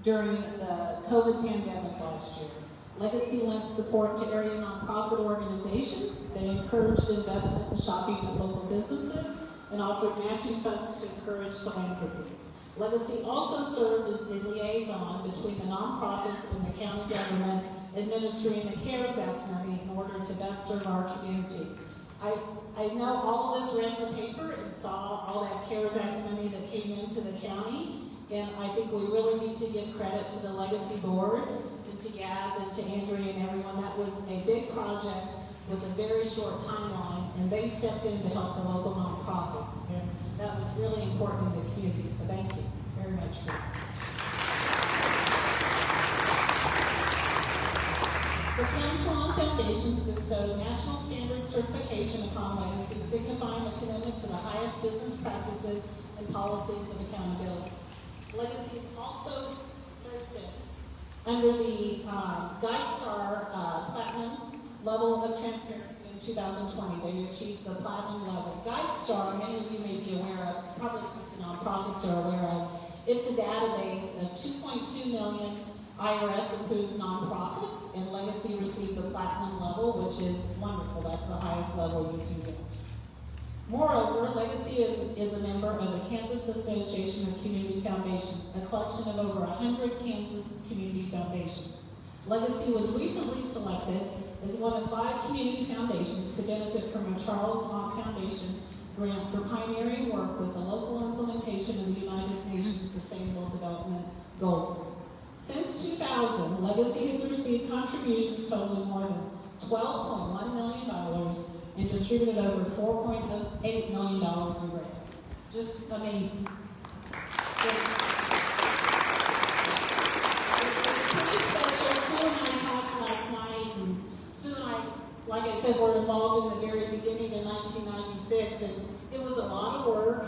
Speaker 18: during the COVID pandemic last year. Legacy lent support to area nonprofit organizations. They encouraged investment in shopping at local businesses and offered matching funds to encourage philanthropy. Legacy also served as the liaison between the nonprofits and the county government administering the CARES Act money in order to best serve our community. I know all of us read the paper and saw all that CARES Act money that came into the county, and I think we really need to give credit to the Legacy Board and to Yaz and to Andrea and everyone. That was a big project with a very short timeline, and they stepped in to help the local nonprofits, and that was really important in the community, so thank you very much for that. The Council on Foundations bestowed National Standard Certification upon Legacy, signifying a commitment to the highest business practices and policies of accountability. Legacy is also listed under the GuideStar Platinum level of transparency in 2020. They achieved the Platinum level. GuideStar, many of you may be aware of, probably most of the nonprofits are aware of. It's a database of 2.2 million IRS-approved nonprofits, and Legacy received the Platinum level, which is wonderful. That's the highest level you can get. Moreover, Legacy is a member of the Kansas Association of Community Foundations, a collection of over 100 Kansas community foundations. Legacy was recently selected as one of 5 community foundations to benefit from a Charles Mott Foundation grant for pioneering work with the local implementation of the United Nations Sustainable Development Goals. Since 2000, Legacy has received contributions totaling more than $12.1 million and distributed over $4.8 million in grants. Just amazing. It's pretty special. Sue and I talked last night, and Sue and I, like I said, were involved in the very beginning in 1996, and it was a lot of work.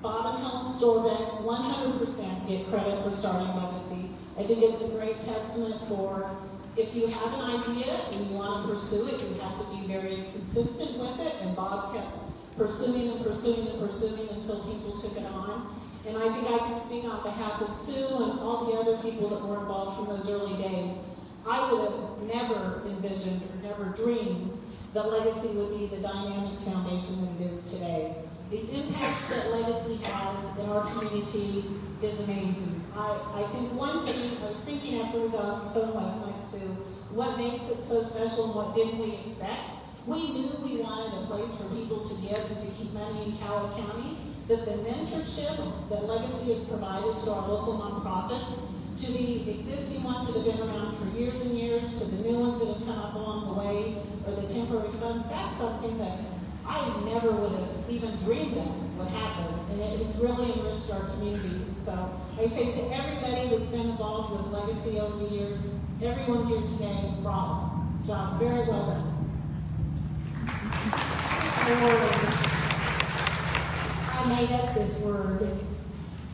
Speaker 18: Bob and Helen Storbeck 100% get credit for starting Legacy. I think it's a great testament for if you have an idea and you want to pursue it, you have to be very consistent with it. And Bob kept pursuing and pursuing and pursuing until people took it on. And I think I can speak on behalf of Sue and all the other people that were involved from those early days. I would have never envisioned or never dreamed that Legacy would be the dynamic foundation that it is today. The impact that Legacy has in our community is amazing. I think one thing, I was thinking after we got off the phone last night, Sue, what makes it so special and what didn't we expect? We knew we wanted a place for people to give and to keep money in Cowell County, that the mentorship that Legacy has provided to our local nonprofits, to the existing ones that have been around for years and years, to the new ones that have come up along the way, or the temporary funds, that's something that I never would have even dreamed of would happen, and it has really enriched our community. And so I say to everybody that's been involved with Legacy over the years, everyone here today, bravo. Job very well done.
Speaker 17: I made up this word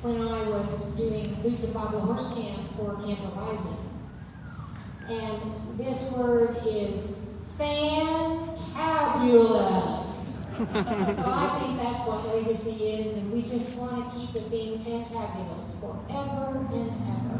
Speaker 17: when I was doing Boots and Bible Horse Camp for Camp Horizon. And this word is fantabulous. So I think that's what Legacy is, and we just want to keep it being fantabulous forever and ever.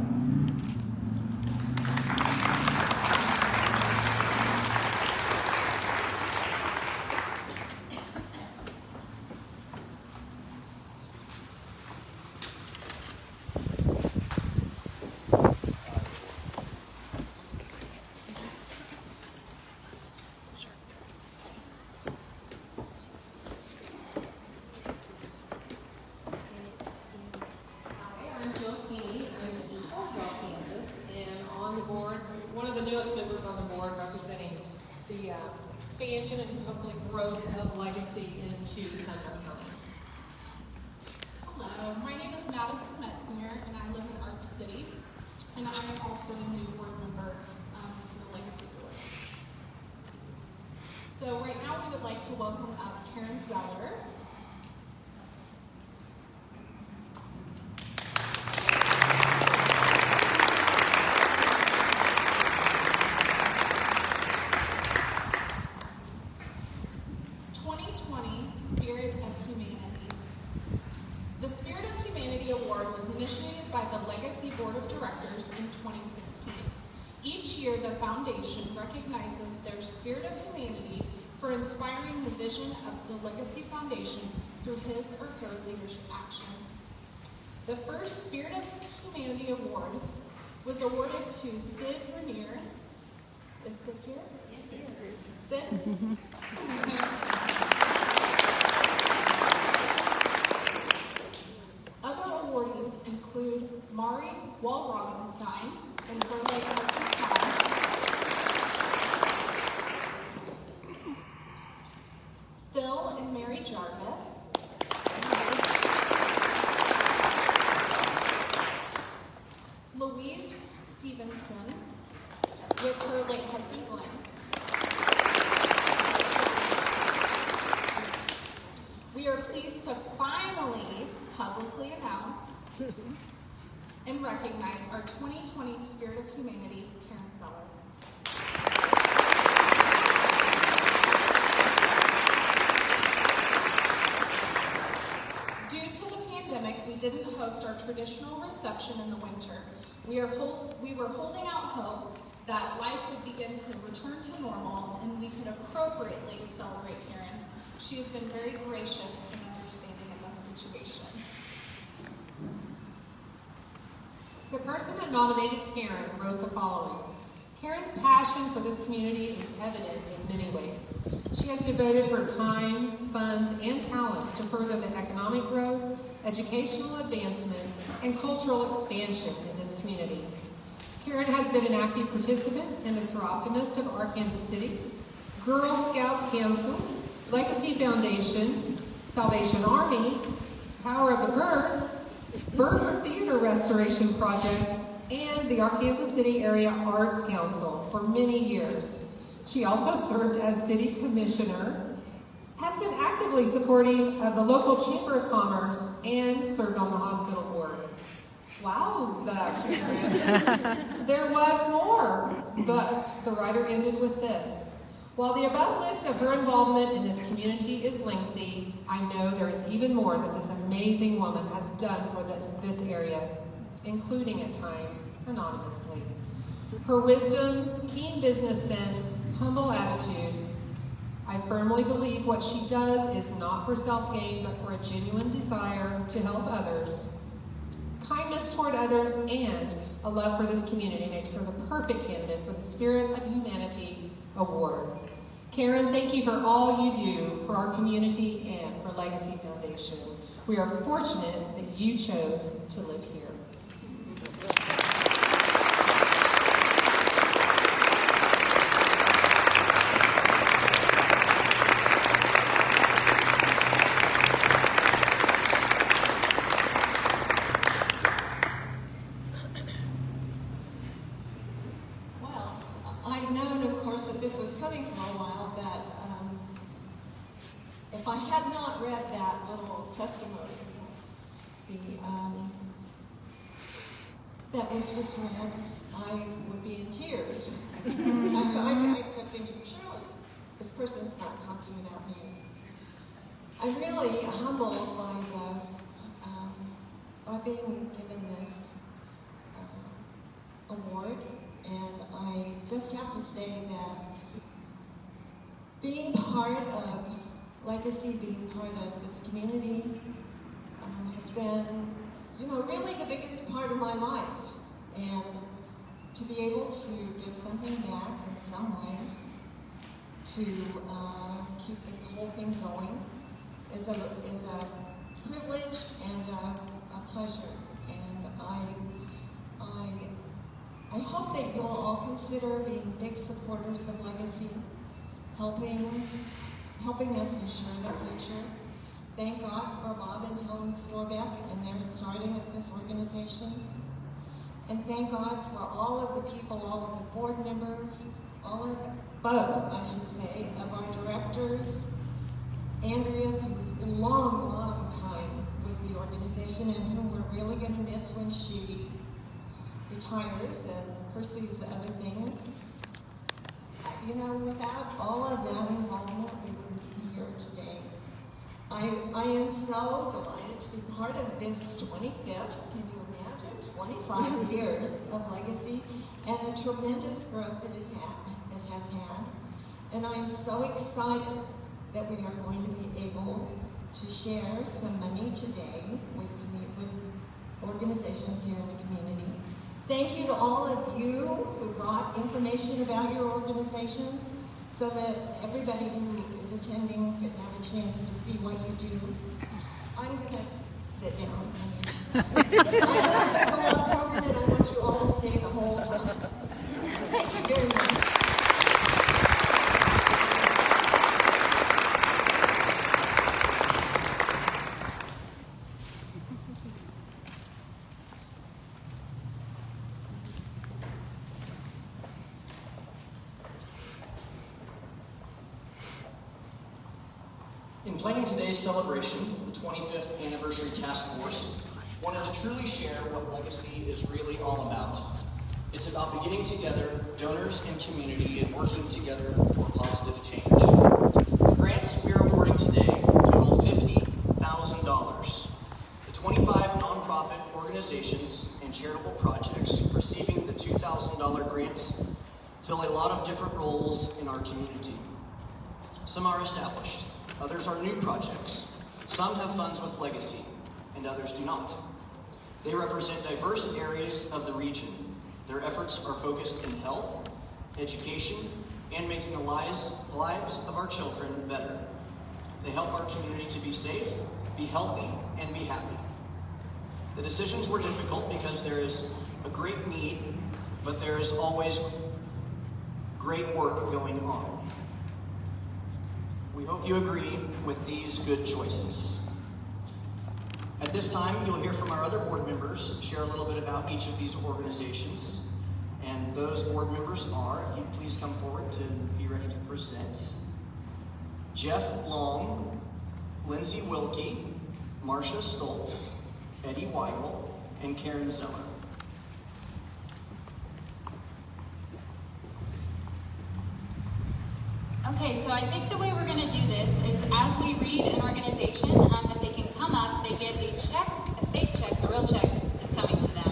Speaker 1: The expansion and hopefully growth of Legacy into Sumner County.
Speaker 19: Hello, my name is Madison Metzinger, and I live in Ark City, and I am also a new board member to the Legacy Board. So right now we would like to welcome up Karen Zeller. Initiated by the Legacy Board of Directors in 2016. Each year, the foundation recognizes their spirit of humanity for inspiring the vision of the Legacy Foundation through his or her leadership action. The first Spirit of Humanity Award was awarded to Sid Rainier. Is Sid here? Yes, he is. Sid? Other awardees include Mari Wall-Robinstein and her late husband Todd, Phil and Mary Jarvis, Louise Stevenson with her late husband Glenn, we are pleased to finally publicly announce and recognize our 2020 Spirit of Humanity, Karen Feller. Due to the pandemic, we didn't host our traditional reception in the winter. We were holding out hope that life would begin to return to normal and we could appropriately celebrate Karen. She has been very gracious and understanding in this situation.
Speaker 20: The person that nominated Karen wrote the following. Karen's passion for this community is evident in many ways. She has devoted her time, funds, and talents to further the economic growth, educational advancement, and cultural expansion in this community. Karen has been an active participant in the Soroptimist of Arkansas City, Girl Scouts Councils, Legacy Foundation, Salvation Army, Tower of the Purse, Burger Theater Restoration Project, and the Arkansas City Area Arts Council for many years. She also served as City Commissioner, has been actively supporting of the local Chamber of Commerce, and served on the hospital board. Wowza, Karen. There was more, but the writer ended with this. While the above list of her involvement in this community is lengthy, I know there is even more that this amazing woman has done for this area, including at times anonymously. Her wisdom, keen business sense, humble attitude, I firmly believe what she does is not for self-gain, but for a genuine desire to help others. Kindness toward others and a love for this community makes her the perfect candidate for the Spirit of Humanity Award. Karen, thank you for all you do for our community and for Legacy Foundation. We are fortunate that you chose to live here.
Speaker 21: I've known, of course, that this was coming for a while, that if I had not read that little testimony, that was just read, I would be in tears. I kept thinking, surely this person's not talking about me. I'm really humbled by being given this award. And I just have to say that being part of Legacy, being part of this community has been, really the biggest part of my life. And to be able to give something back in some way to keep this whole thing going is a privilege and a pleasure. And I hope that you'll all consider being big supporters of Legacy, helping us ensure the future. Thank God for Bob and Helen Storbeck and their starting of this organization. And thank God for all of the people, all of the board members, both, I should say, of our directors. Andrea's, who's been long time with the organization and whom we're really going to miss when she retires and pursues other things. Without all of that involvement, we wouldn't be here today. I am so delighted to be part of this 25th, can you imagine, 25 years of Legacy and the tremendous growth it has had. And I'm so excited that we are going to be able to share some money today with organizations here in the community. Thank you to all of you who brought information about your organizations so that everybody who is attending could have a chance to see what you do. I'm going to sit down. It's a lot of program and I want you all to stay the whole time. Thank you very much.
Speaker 16: In planning today's celebration, the 25th Anniversary Task Force wanted to truly share what legacy is really all about. It's about beginning together, donors and community, and working together for positive change. The grants we are awarding today total $50,000. The 25 nonprofit organizations and charitable projects receiving the $2,000 grants fill a lot of different roles in our community. Some are established. Others are new projects. Some have funds with legacy, and others do not. They represent diverse areas of the region. Their efforts are focused in health, education, and making the lives of our children better. They help our community to be safe, be healthy, and be happy. The decisions were difficult because there is a great need, but there is always great work going on. We hope you agree with these good choices. At this time, you'll hear from our other board members, share a little bit about each of these organizations. And those board members are, if you'd please come forward to be ready to present, Jeff Long, Lindsay Wilkie, Marsha Stoltz, Eddie Weigel, and Karen Zeller.
Speaker 2: Okay, so I think the way we're going to do this is as we read an organization, if they can come up, they get a check, a fake check, the real check is coming to them.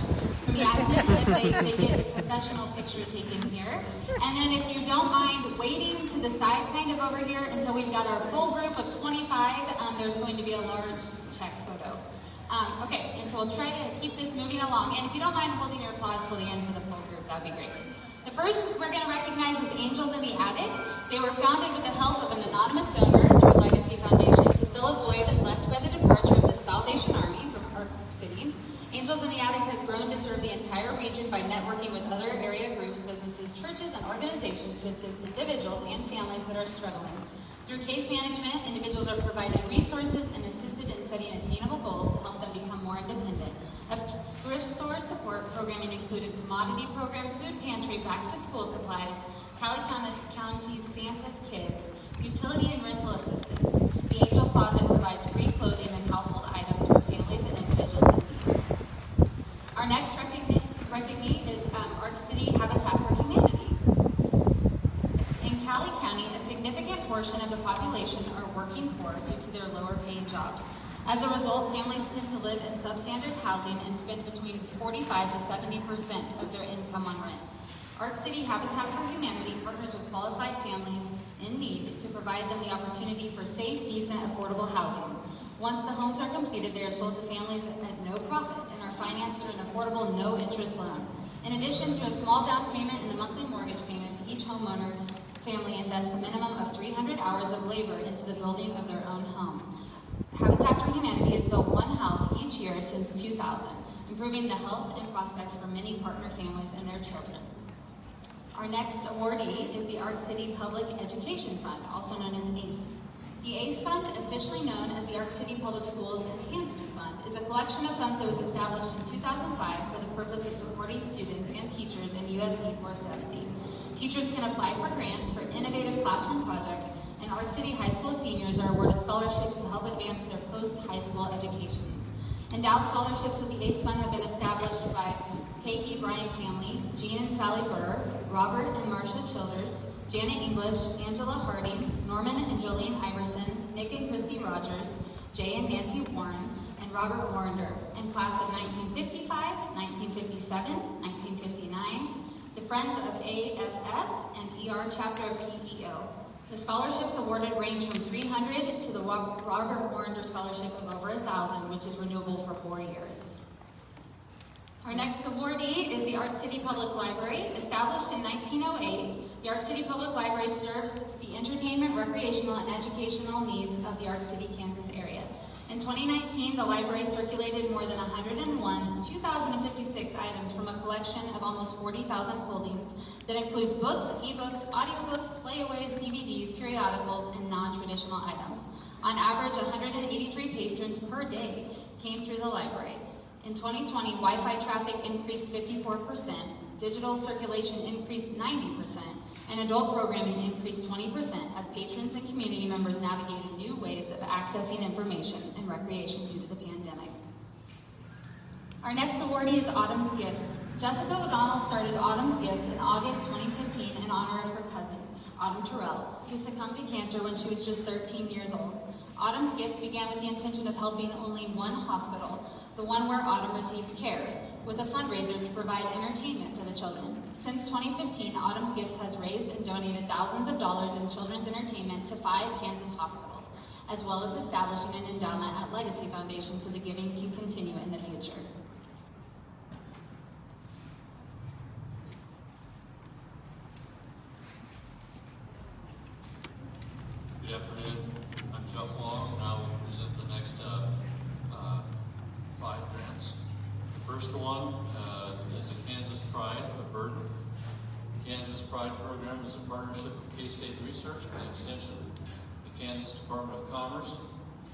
Speaker 2: We ask them if they get a professional picture taken here. And then if you don't mind waiting to the side kind of over here until we've got our full group of 25, there's going to be a large check photo. Okay, and so we'll try to keep this moving along. And if you don't mind holding your applause till the end for the full group, that'd be great. The first we're going to recognize is Angels in the Attic. They were founded with the help of an anonymous donor through Legacy Foundation to fill a void left by the departure of the Salvation Army from Park City. Angels in the Attic has grown to serve the entire region by networking with other area groups, businesses, churches, and organizations to assist individuals and families that are struggling. Through case management, individuals are provided resources and assisted in setting attainable goals to help them become more independent. A thrift store support programming included commodity program, food pantry, back-to-school supplies, Cali County Santa's Kids, utility and rental assistance. The Angel Closet provides free clothing and household items for families and individuals in need. Our next recognee is Arc City Habitat for Humanity. In Cali County, a significant portion of the population are working poor due to their lower paying jobs. As a result, families tend to live in substandard housing and spend between 45 to 70% of their income on rent. Arc City Habitat for Humanity partners with qualified families in need to provide them the opportunity for safe, decent, affordable housing. Once the homes are completed, they are sold to families at no profit and are financed through an affordable, no-interest loan. In addition to a small down payment and the monthly mortgage payments, each homeowner family invests a minimum of 300 hours of labor into the building of their own home. Habitat for Humanity has built one house each year since 2000, improving the health and prospects for many partner families and their children. Our next awardee is the Arc City Public Education Fund, also known as ACE. The ACE Fund, officially known as the Arc City Public Schools Enhancement Fund, is a collection of funds that was established in 2005 for the purpose of supporting students and teachers in USD 470. Teachers can apply for grants for innovative classroom projects, and Arc City High School seniors are awarded scholarships to help advance their post-high school educations. Endowed scholarships with the ACE Fund have been established by Kate E. Bryant family, Jean and Sally Burr, Robert and Marsha Childers, Janet English, Angela Harding, Norman and Jolene Iverson, Nick and Christy Rogers, Jay and Nancy Warren, and Robert Warrender, in class of 1955, 1957, 1959, the Friends of AFS and ER chapter of PEO. The scholarships awarded range from $300 to the Robert Warrender Scholarship of over $1,000, which is renewable for 4 years. Our next awardee is the Ark City Public Library. Established in 1908, the Ark City Public Library serves the entertainment, recreational, and educational needs of the Ark City, Kansas area. In 2019, the library circulated more than 2,056 items from a collection of almost 40,000 holdings that includes books, ebooks, audiobooks, playaways, DVDs, periodicals, and non-traditional items. On average, 183 patrons per day came through the library. In 2020, Wi-Fi traffic increased 54%, digital circulation increased 90%, and adult programming increased 20% as patrons and community members navigated new ways of accessing information and recreation due to the pandemic. Our next awardee is Autumn's Gifts. Jessica O'Donnell started Autumn's Gifts in August 2015 in honor of her cousin, Autumn Terrell, who succumbed to cancer when she was just 13 years old. Autumn's Gifts began with the intention of helping only one hospital, the one where Autumn received care, with a fundraiser to provide entertainment for the children. Since 2015, Autumn's Gifts has raised and donated thousands of dollars in children's entertainment to 5 Kansas hospitals, as well as establishing an endowment at Legacy Foundation so the giving can continue in the future.
Speaker 5: Good afternoon. I'm Jeff Long, and I will present the next 5 grants. The first one is the Kansas Pride of Burden. The Kansas Pride program is a partnership with K-State Research and Extension, the Kansas Department of Commerce,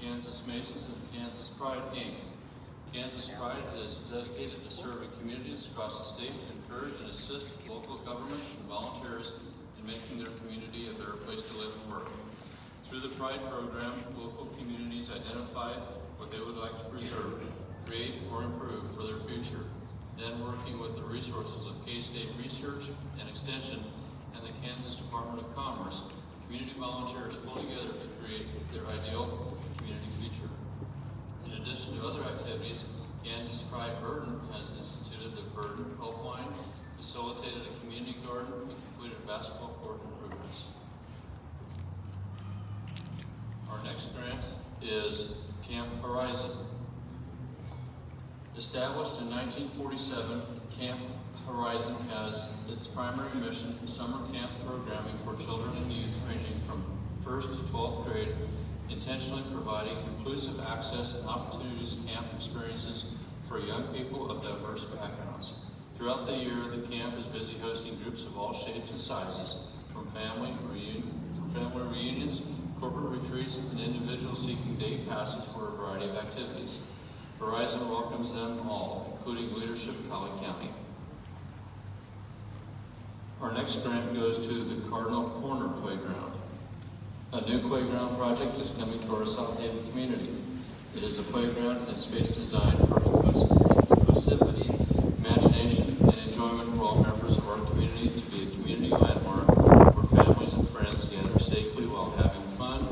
Speaker 5: Kansas Masons, and Kansas Pride, Inc. Kansas Pride is dedicated to serving communities across the state to encourage and assist local government and volunteers in making their community a better place to live and work. Through the Pride program, local communities identify what they would like to preserve, create, or improve for their future. Then, working with the resources of K-State Research and Extension and the Kansas Department of Commerce, community volunteers pull together to create their ideal community future. In addition to other activities, Kansas Pride Burden has instituted the Burden Helpline, facilitated a community garden, and completed basketball court improvements. Our next grant is Camp Horizon. Established in 1947, Camp Horizon has its primary mission summer camp programming for children and youth ranging from 1st to 12th grade, intentionally providing inclusive access and opportunities camp experiences for young people of diverse backgrounds. Throughout the year, the camp is busy hosting groups of all shapes and sizes, from family reunions, corporate retreats, and individuals seeking day passes for a variety of activities. Horizon welcomes them all, including leadership of Collin County. Our next grant goes to the Cardinal Corner Playground. A new playground project is coming to our South Haven community. It is a playground and space designed for inclusivity, imagination, and enjoyment for all members of our community to be a community landmark where families and friends gather safely while having fun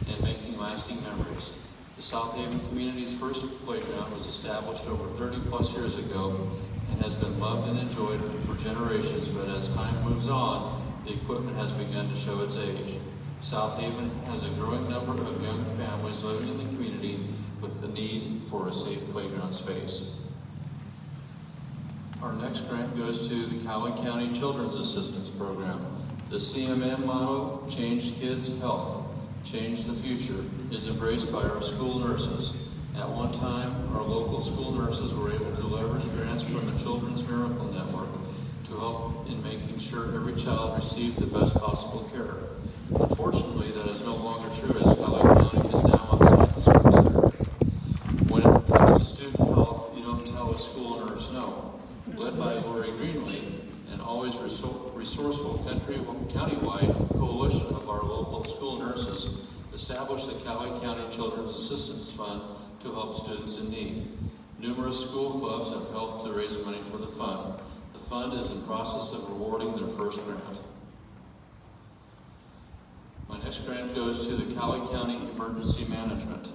Speaker 5: and making lasting memories. The South Haven community's first playground was established over 30+ years ago and has been loved and enjoyed for generations, but as time moves on, the equipment has begun to show its age. South Haven has a growing number of young families living in the community with the need for a safe playground space. Our next grant goes to the Collin County Children's Assistance Program. The CMM motto, Change Kids Health, Change the Future, is embraced by our school nurses. At one time, our local school nurses were able to leverage grants from the Children's Miracle Network to help in making sure every child received the best possible care. Unfortunately, that is no longer true as Collin County is now outside the service area. When it comes to student health, you don't tell a school nurse no. Led by Lori Greenlee, an always resourceful countywide coalition of our local school nurses, established the Collin County Children's Assistance Fund to help students in need. Numerous school clubs have helped to raise money for the fund. The fund is in process of awarding their first grant. My next grant goes to the Collin County Emergency Management.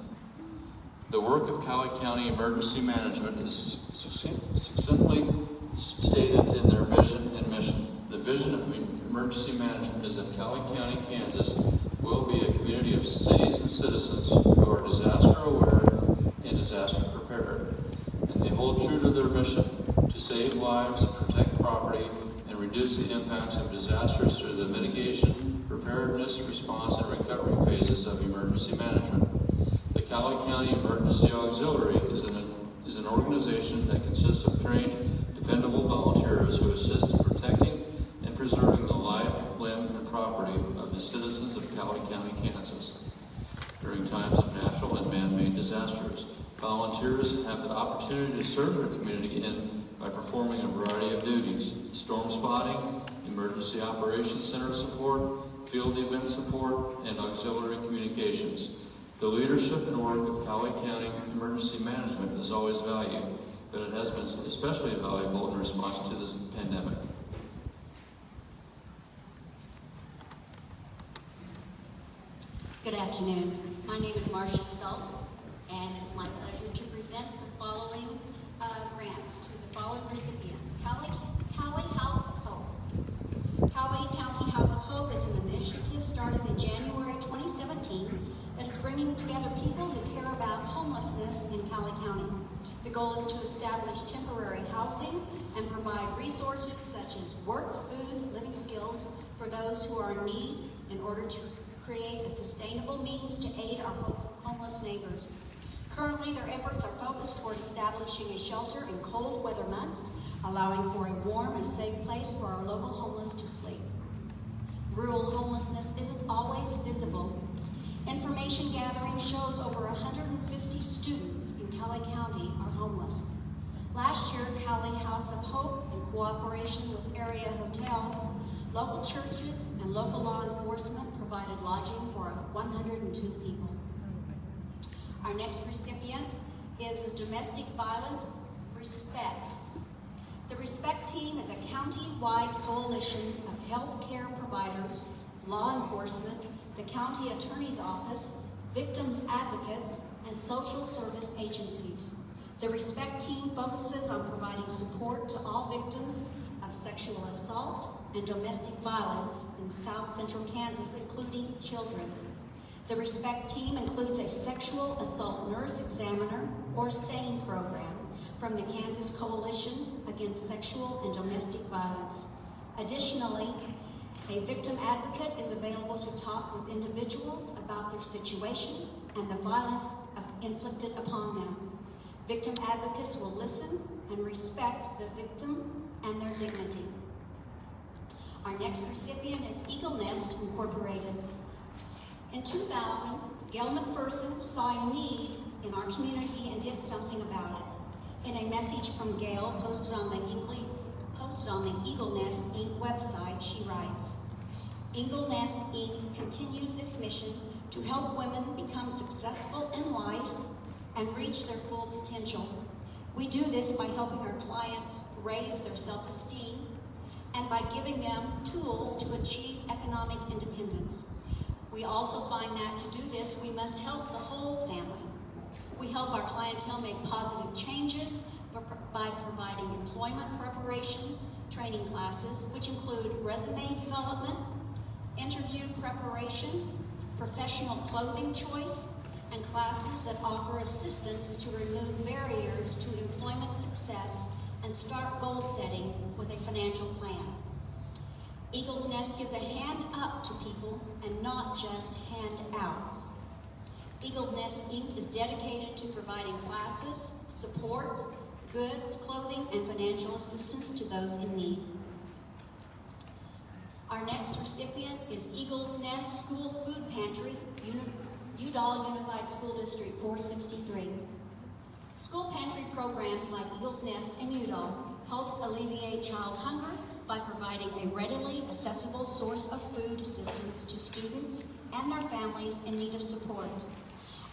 Speaker 5: The work of Collin County Emergency Management is succinctly stated in their vision and mission. The vision of emergency management is that Collin County, Kansas will be a community of cities and citizens who are disaster aware and disaster prepared. And they hold true to their mission to save lives, protect property, and reduce the impacts of disasters through the mitigation, preparedness, response, and recovery phases of emergency management. The Cowley County Emergency Auxiliary is an organization that consists of trained, dependable volunteers who assist in protecting and preserving the life, limb, and property of the citizens of Cowley County, Kansas. During times of natural and man-made disasters, volunteers have the opportunity to serve their community by performing a variety of duties: storm spotting, emergency operations center support, field event support, and auxiliary communications. The leadership and work of Cowley County Emergency Management is always valued, but it has been especially valuable in response to this pandemic.
Speaker 7: Good afternoon. My name is Marsha Stoltz, and it's my pleasure to present the following grants to the following recipients. Cowley House of Hope. Cowley County House of Hope is an initiative started in January 2017 that is bringing together people who care about homelessness in Cowley County. The goal is to establish temporary housing and provide resources such as work, food, living skills for those who are in need in order to create a sustainable means to aid our homeless neighbors. Currently, their efforts are focused toward establishing a shelter in cold weather months, allowing for a warm and safe place for our local homeless to sleep. Rural homelessness isn't always visible. Information gathering shows over 150 students in Cowley County are homeless. Last year, Cowley House of Hope, in cooperation with area hotels, local churches, and local law enforcement, provided lodging for 102 people. Our next recipient is the Domestic Violence Respect. The Respect team is a county-wide coalition of healthcare providers, law enforcement, the county attorney's office, victims advocates, and social service agencies. The Respect team focuses on providing support to all victims of sexual assault and domestic violence in South Central Kansas, including children. The Respect team includes a sexual assault nurse examiner, or SANE program, from the Kansas Coalition Against Sexual and Domestic Violence. Additionally, a victim advocate is available to talk with individuals about their situation and the violence inflicted upon them. Victim advocates will listen and respect the victim and their dignity. Our next recipient is Eagle Nest Incorporated. In 2000, Gail McPherson saw a need in our community and did something about it. In a message from Gail posted on the Eagle Nest Inc. website, she writes, Eagle Nest Inc. continues its mission to help women become successful in life and reach their full potential. We do this by helping our clients raise their self-esteem and by giving them tools to achieve economic independence. We also find that to do this, we must help the whole family. We help our clientele make positive changes by providing employment preparation, training classes, which include resume development, interview preparation, professional clothing choice, and classes that offer assistance to remove barriers to employment success and start goal setting with a financial plan. Eagle's Nest gives a hand up to people and not just handouts. Eagle's Nest Inc. is dedicated to providing classes, support, goods, clothing, and financial assistance to those in need. Our next recipient is Eagle's Nest School Food Pantry, Udall Unified School District 463. School pantry programs like Eagle's Nest and Udall helps alleviate child hunger by providing a readily accessible source of food assistance to students and their families in need of support.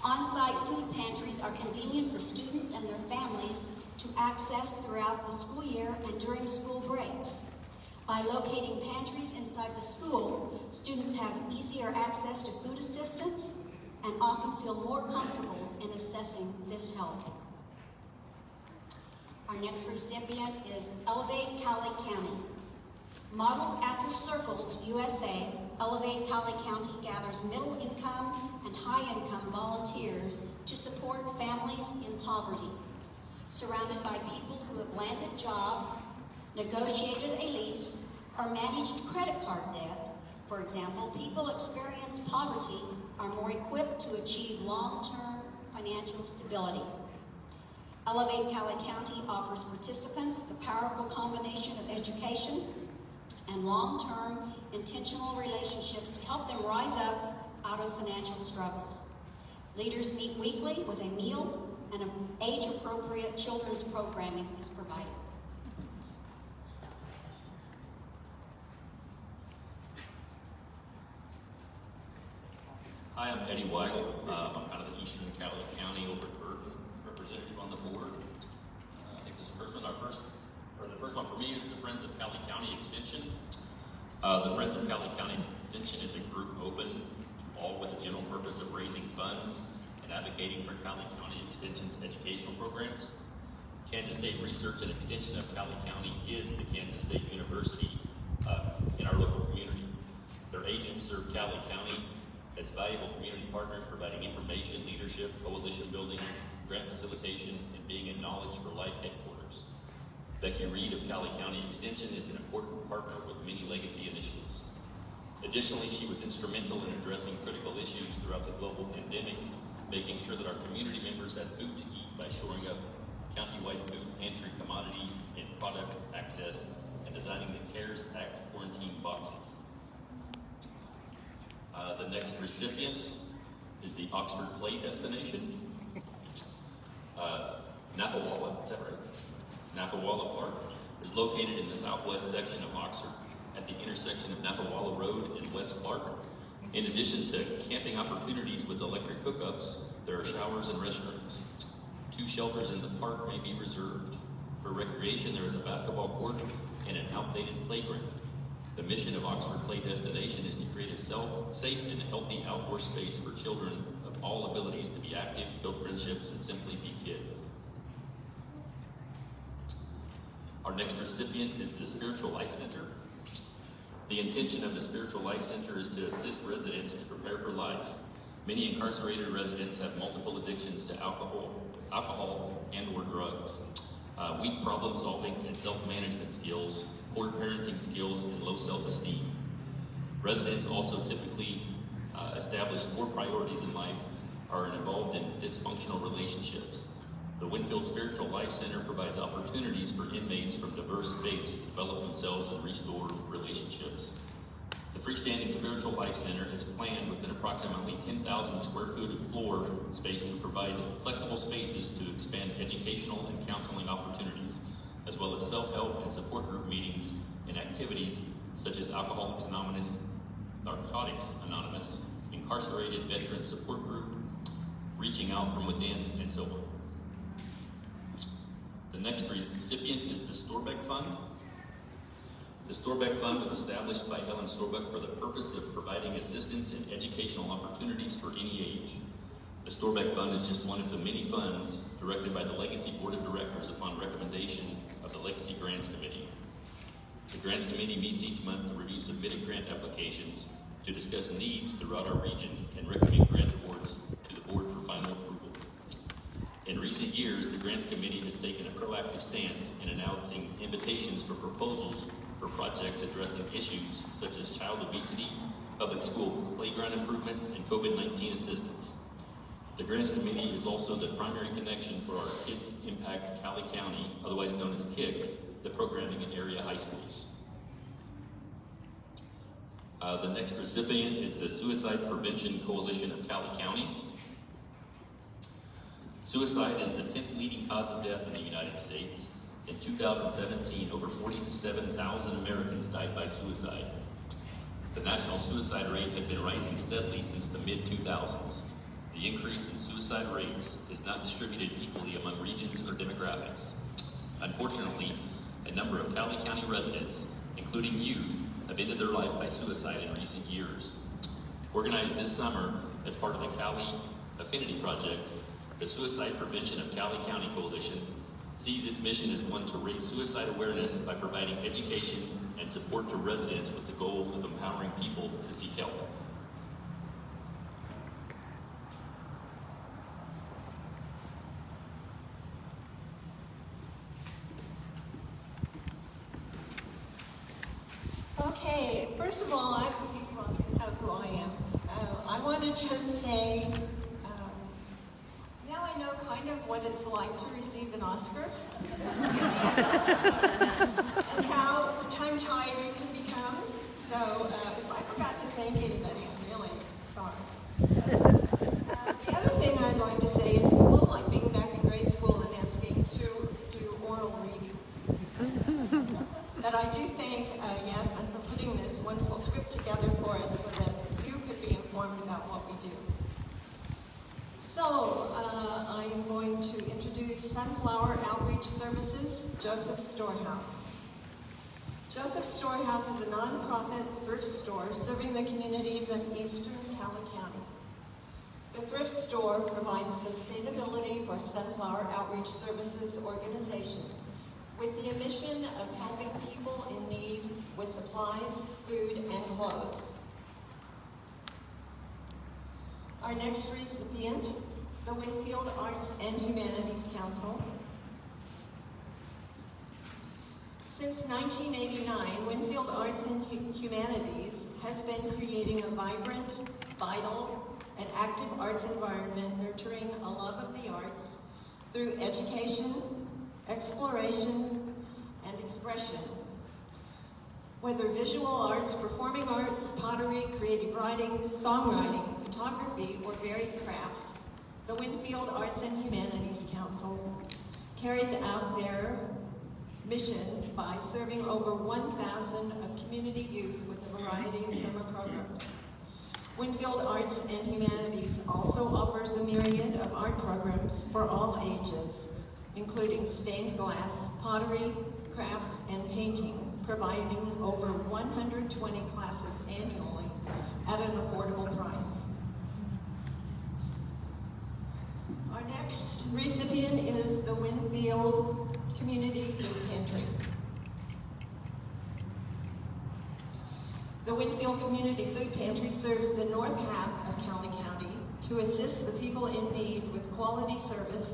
Speaker 7: On-site food pantries are convenient for students and their families to access throughout the school year and during school breaks. By locating pantries inside the school, students have easier access to food assistance and often feel more comfortable in accessing this help. Our next recipient is Elevate Cowley County. Modeled after Circles USA, Elevate Cowley County gathers middle-income and high-income volunteers to support families in poverty. surrounded by people who have landed jobs, negotiated a lease, or managed credit card debt. For example, people experience poverty are more equipped to achieve long-term financial stability. Elevate Cali County offers participants the powerful combination of education and long-term intentional relationships to help them rise up out of financial struggles. Leaders meet weekly with a meal and an age-appropriate children's programming is provided.
Speaker 6: Hi, I'm Eddie Weigel. I'm kind of the Eastern Cali County over at Burton representative on the board. I think this is the first one. The first one for me is the Friends of Cali County Extension. The Friends of Cali County Extension is a group open to all with the general purpose of raising funds and advocating for Cali County Extension's educational programs. Kansas State Research and Extension of Cali County is the Kansas State University in our local community. Their agents serve Cali County as valuable community partners, providing information, leadership, coalition building, grant facilitation, and being a Knowledge for Life headquarters. Becky Reed of Cali County Extension is an important partner with many legacy initiatives. Additionally, she was instrumental in addressing critical issues throughout the global pandemic, making sure that our community members had food to eat by shoring up countywide food pantry commodity and product access and designing the CARES Act quarantine boxes. The next recipient is the Oxford Play Destination. Napawalla, is that right? Napawalla Park is located in the southwest section of Oxford at the intersection of Napawalla Road and West Clark. In addition to camping opportunities with electric hookups, there are showers and restrooms. 2 shelters in the park may be reserved. For recreation, there is a basketball court and an outdated playground. The mission of Oxford Play Destination is to create a safe and healthy outdoor space for children of all abilities to be active, build friendships, and simply be kids. Our next recipient is the Spiritual Life Center. The intention of the Spiritual Life Center is to assist residents to prepare for life. Many incarcerated residents have multiple addictions to alcohol and or drugs. Weak problem solving and self-management skills, poor parenting skills, and low self-esteem. Residents also typically establish poor priorities in life, are involved in dysfunctional relationships. The Winfield Spiritual Life Center provides opportunities for inmates from diverse faiths to develop themselves and restore relationships. The freestanding Spiritual Life Center is planned within approximately 10,000 square feet of floor space to provide flexible spaces to expand educational and counseling opportunities, as well as self-help and support group meetings and activities such as Alcoholics Anonymous, Narcotics Anonymous, Incarcerated Veterans Support Group, Reaching Out from Within, and so on. The next recipient is the Storbeck Fund. The Storbeck Fund was established by Helen Storbeck for the purpose of providing assistance and educational opportunities for any age. The Storbeck Fund is just one of the many funds directed by the Legacy Board of Directors upon recommendation of the Legacy Grants Committee. The Grants Committee meets each month to review submitted grant applications, to discuss needs throughout our region, and recommend grant awards to the board for final approval. In recent years, the Grants Committee has taken a proactive stance in announcing invitations for proposals for projects addressing issues such as child obesity, public school playground improvements, and COVID-19 assistance. The Grants Committee is also the primary connection for our Kids Impact Cali County, otherwise known as KIC, the programming in area high schools. The next recipient is the Suicide Prevention Coalition of Cali County. Suicide is the 10th leading cause of death in the United States. In 2017, over 47,000 Americans died by suicide. The national suicide rate has been rising steadily since the mid-2000s. The increase in suicide rates is not distributed equally among regions or demographics. Unfortunately, a number of Cali County residents, including youth, have ended their life by suicide in recent years. Organized this summer as part of the Cali Affinity Project, the Suicide Prevention of Cali County Coalition sees its mission as one to raise suicide awareness by providing education and support to residents with the goal of empowering people to seek help.
Speaker 21: Okay, first of all, I know who I am. I want to just say, now I know kind of what it's like to receive an Oscar and how tongue-tied you can become. So if I forgot to thank anybody, I'm really sorry. The other thing I'd like to say is it's a little like being back in grade school and asking to do oral reading. But I do thank Yasmin for putting this wonderful script together for us so that you could be informed about what we do. So I am going to introduce Sunflower Outreach Services, Joseph Storehouse. Joseph Storehouse is a nonprofit thrift store serving the communities of eastern Cali County. The thrift store provides sustainability for Sunflower Outreach Services organization with the mission of helping people in need with supplies, food, and clothes. Our next recipient, the Winfield Arts and Humanities Council. Since 1989, Winfield Arts and Humanities has been creating a vibrant, vital, and active arts environment nurturing a love of the arts through education, exploration, and expression. Whether visual arts, performing arts, pottery, creative writing, songwriting, photography, or varied crafts, the Winfield Arts and Humanities Council carries out their mission by serving over 1,000 of community youth with a variety of summer programs. Winfield Arts and Humanities also offers a myriad of art programs for all ages, including stained glass, pottery, crafts, and painting, providing over 120 classes annually at an affordable price. Our next recipient is the Winfield Community Food Pantry. The Winfield Community Food Pantry serves the north half of Cali County to assist the people in need with quality service,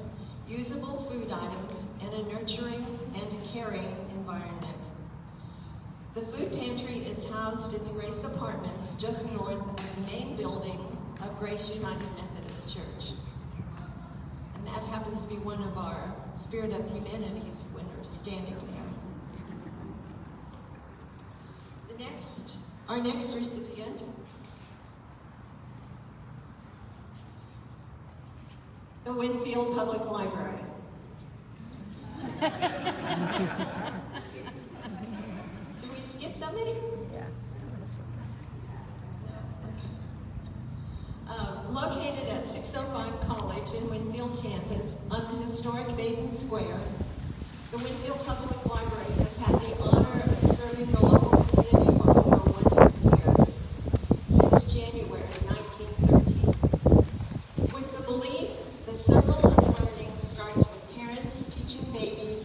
Speaker 21: usable food items, and a nurturing and a caring environment. The food pantry is housed in the Grace Apartments just north of the main building of Grace United Methodist Church. And that happens to be one of our Spirit of Humanities winners standing there. Our next recipient the Winfield Public Library. Do we skip somebody?
Speaker 1: Yeah.
Speaker 21: Located at 605 College in Winfield, Kansas, on the historic Baden Square, the Winfield Public Library has had the honor of serving the local community for over 100 years, since January 1913. With the belief the circle of learning starts with parents teaching babies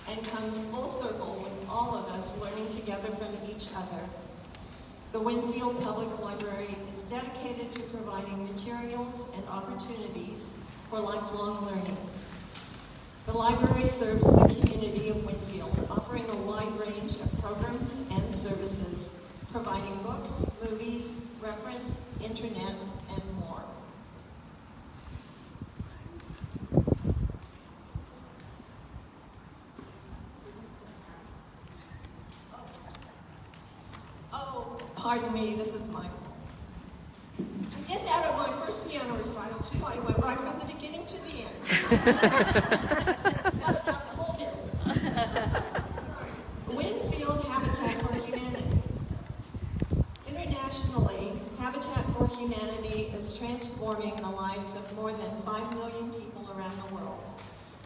Speaker 21: and comes full circle with all of us learning together from each other. The Winfield Public Library is dedicated to providing materials and opportunities for lifelong learning. The library serves the community of Winfield, offering a wide range of programs and services, providing books, movies, reference, internet, and more. Oh, pardon me, this is my fault. I did that at my first piano recital too. I went right from the beginning to the end. Not the whole bit. Winfield Habitat for Humanity. Internationally, Habitat for Humanity is transforming the lives of more than 5 million people around the world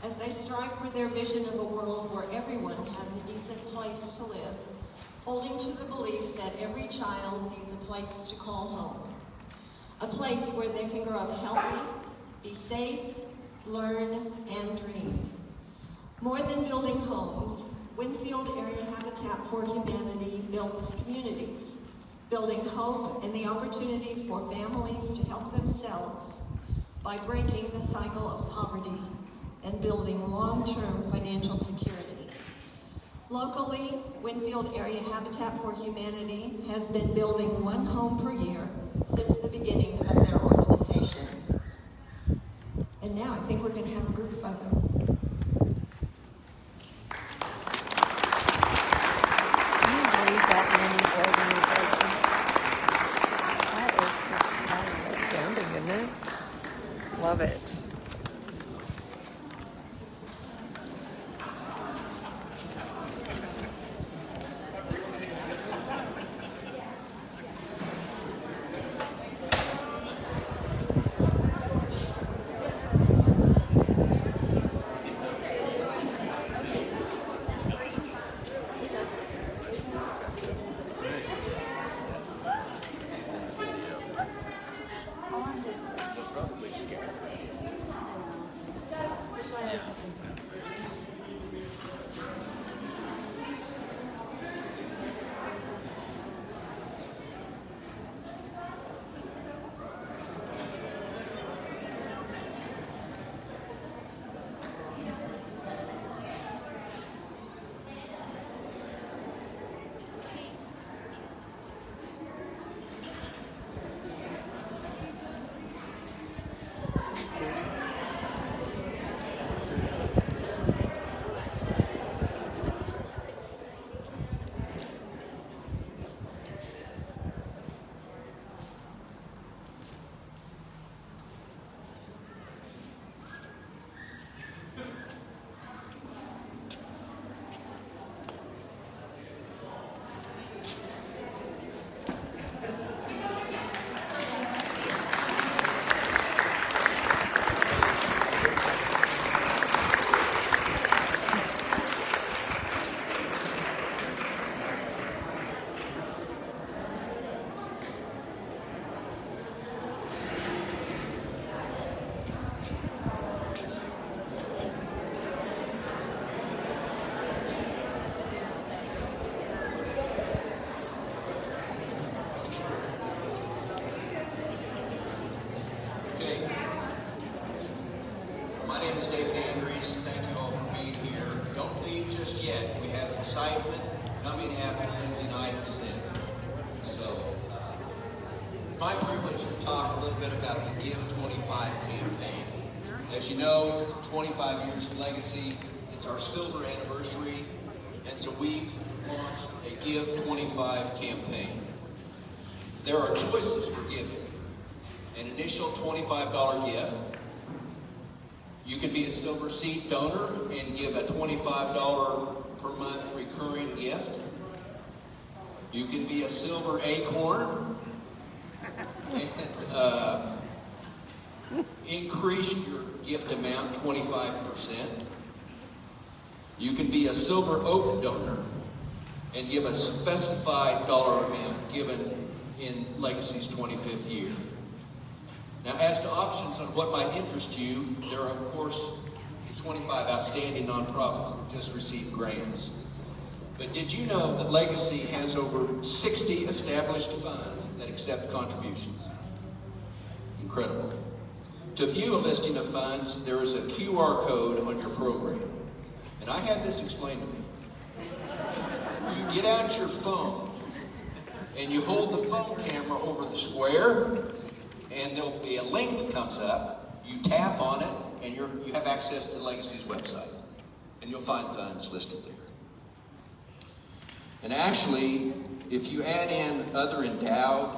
Speaker 21: as they strive for their vision of a world where everyone has a decent place to live, holding to the belief that every child needs a place to call home. A place where they can grow up healthy, be safe, learn, and dream. More than building homes, Winfield Area Habitat for Humanity builds communities, building hope and the opportunity for families to help themselves by breaking the cycle of poverty and building long-term financial security. Locally, Winfield Area Habitat for Humanity has been building one home per year since the beginning of their organization. And now I think we're going to have a group photo.
Speaker 1: Love it.
Speaker 16: Excitement coming after Wednesday night is in. So, my privilege to talk a little bit about the Give 25 campaign. As you know, it's 25 years of legacy. It's our silver anniversary. And so we've launched a Give 25 campaign. There are choices for giving. An initial $25 gift. You can be a silver seed donor and give a $25 per month recurring gift. You can be a silver acorn and increase your gift amount 25%. You can be a silver oak donor and give a specified dollar amount given in Legacy's 25th year. Now, as to options on what might interest you, there are, of course, 25 outstanding nonprofits that just received grants. But did you know that Legacy has over 60 established funds that accept contributions? Incredible. To view a listing of funds, there is a QR code on your program. And I had this explained to me. You get out your phone and you hold the phone camera over the square, and there'll be a link that comes up. You tap on it, and you have access to Legacy's website, and you'll find funds listed there. And actually, if you add in other endowed,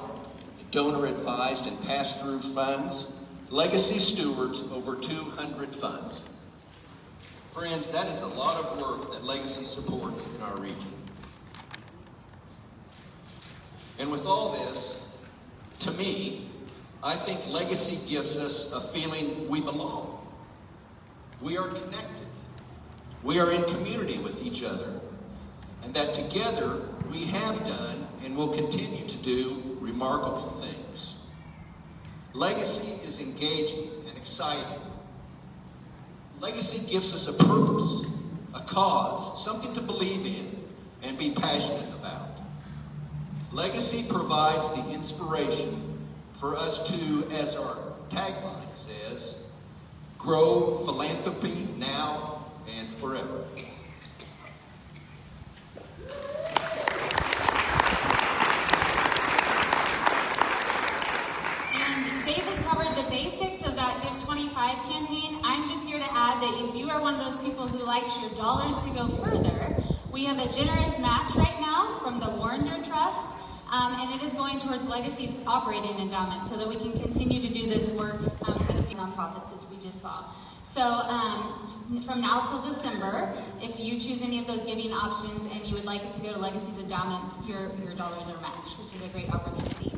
Speaker 16: donor-advised, and pass-through funds, Legacy stewards over 200 funds. Friends, that is a lot of work that Legacy supports in our region. And with all this, to me, I think Legacy gives us a feeling we belong. We are connected. We are in community with each other. And that together we have done and will continue to do remarkable things. Legacy is engaging and exciting. Legacy gives us a purpose, a cause, something to believe in and be passionate about. Legacy provides the inspiration for us to, as our tagline says, grow philanthropy now and forever.
Speaker 2: likes your dollars to go further, we have a generous match right now from the Warner Trust, and it is going towards Legacy's operating endowment so that we can continue to do this work for the nonprofits as we just saw. So from now till December, if you choose any of those giving options and you would like it to go to Legacy's endowment, your dollars are matched, which is a great opportunity.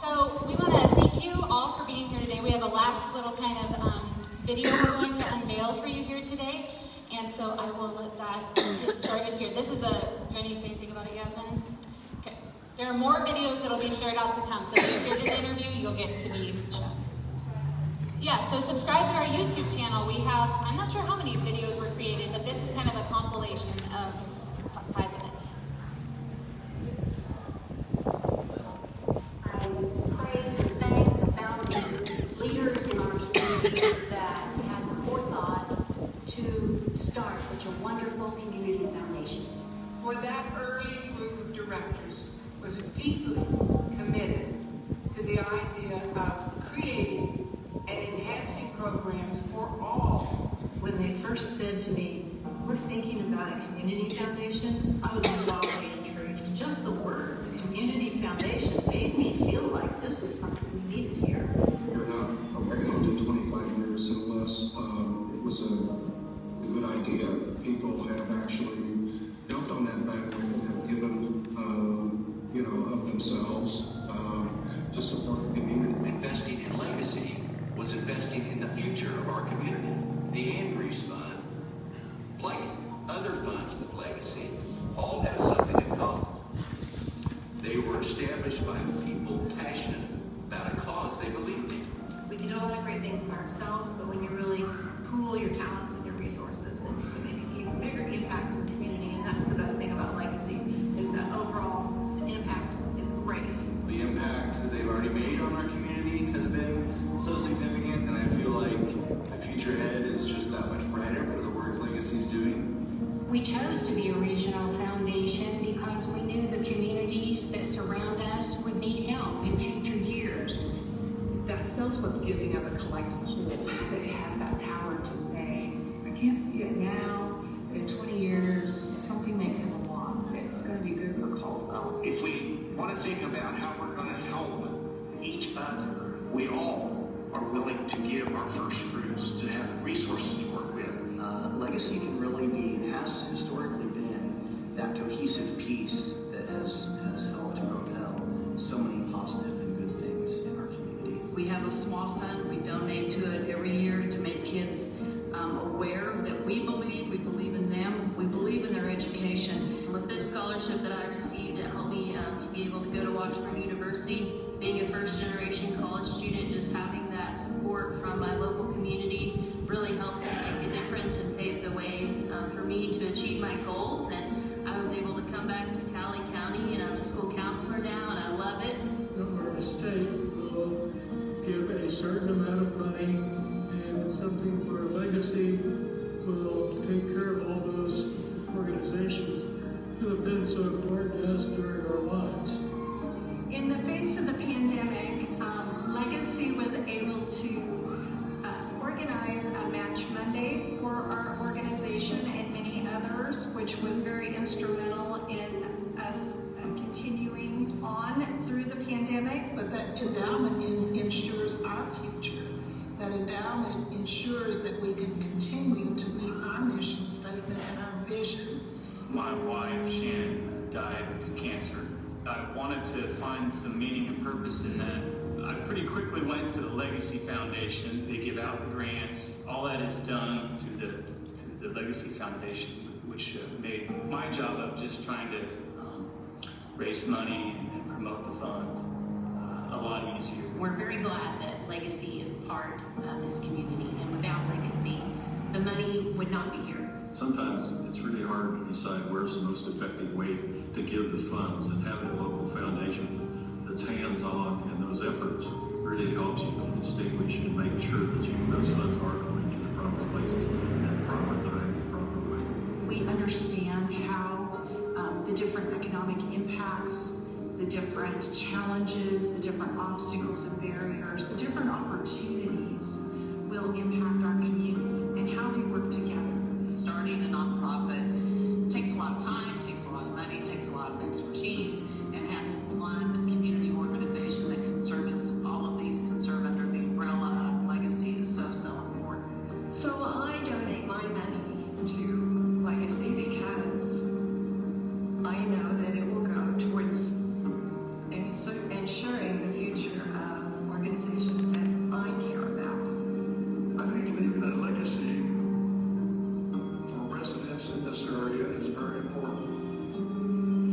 Speaker 2: So we want to thank you all for being here today. We have a last little kind of video we're going to unveil for you here today. And so I will let that get started here. This is a, do you want to say anything about it, Yasmin? Okay. There are more videos that will be shared out to come. So if you're in the interview, you'll get to be shown. Yeah, so subscribe to our YouTube channel. We have, I'm not sure how many videos were created, but this is kind of a compilation of 5 minutes.
Speaker 7: Leaders in our community that had the forethought to start such a wonderful community foundation.
Speaker 9: For that early group of directors was deeply committed to the idea of creating and enhancing programs for all.
Speaker 22: When they first said to me, we're thinking about a community foundation, I was wildly intrigued. Just the words, community foundation, made me feel like this was something we needed here.
Speaker 23: We're not around in 25 years unless it was a good idea. People have actually jumped on that bandwagon, have given, of themselves to support the community.
Speaker 24: Investing in legacy was investing in the future of our community. The Andrews Fund, like other funds with legacy, all have something in common. They were established by people passionate about a cause they believed in.
Speaker 22: We can do a lot of great things by ourselves, but when you really pool your talents and your resources, then you can make an even bigger impact in the community, and that's the best thing about legacy, is that overall the impact is great.
Speaker 24: The impact that they've already made on our community has been so significant, and I feel like the future ahead is just that much brighter for the work Legacy's doing.
Speaker 7: We chose to be a regional foundation because we knew the communities that surround us would need help in future years.
Speaker 25: That selfless giving of a collective whole that has that power to say, I can't see it now, but in 20 years, something may come along that's going to be good for Caldwell.
Speaker 24: If we want to think about how we're going to help each other, we all are willing to give our first fruits, to have resources to work with.
Speaker 16: Legacy can really be, has historically been, that cohesive piece that has helped to propel so many positive and good things in our community.
Speaker 22: We have a small fund. We donate to it every year to make kids aware that we believe in them, we believe in their education.
Speaker 26: With this scholarship that I received, it helped me to be able to go to Washburn University. Being a first-generation college student, just having that support from my local community really helped to make a difference and pave the way for me to achieve my goals. And I was able to come back to Cali County, and I'm a school counselor now, and I love it.
Speaker 27: Our state will give a certain amount of money, and something for legacy will take care of all those organizations who have been so important to us during our lives.
Speaker 22: In the face of the pandemic, Legacy was able to organize a Match Monday for our organization and many others, which was very instrumental in us continuing on through the pandemic.
Speaker 14: But that endowment ensures our future. That endowment ensures that we can continue to meet our mission statement and our vision.
Speaker 28: My wife, Shannon, died of cancer. I wanted to find some meaning and purpose in that. I pretty quickly went to the Legacy Foundation. They give out grants. All that is done to the Legacy Foundation, which made my job of just trying to raise money and promote the fund a lot easier.
Speaker 26: We're very glad that Legacy is part of this community, and without Legacy, the money would not be here.
Speaker 5: Sometimes it's really hard to decide where's the most effective way to give the funds, and having a local foundation that's hands-on in those efforts really helps you distinguish and make sure that those funds are going to the proper places at the proper time, the proper way.
Speaker 22: We understand how the different economic impacts, the different challenges, the different obstacles and barriers, the different opportunities will impact our community and how we work together.
Speaker 3: starting a nonprofit takes a lot of time, takes a lot of money, takes a lot of expertise, and having one community organization that can service all of these can serve under the umbrella of Legacy is so important.
Speaker 22: So I donate my money to Legacy because I know that it will go towards ensuring the future of organizations that I care about.
Speaker 23: I think leaving a legacy for residents in this area is very important.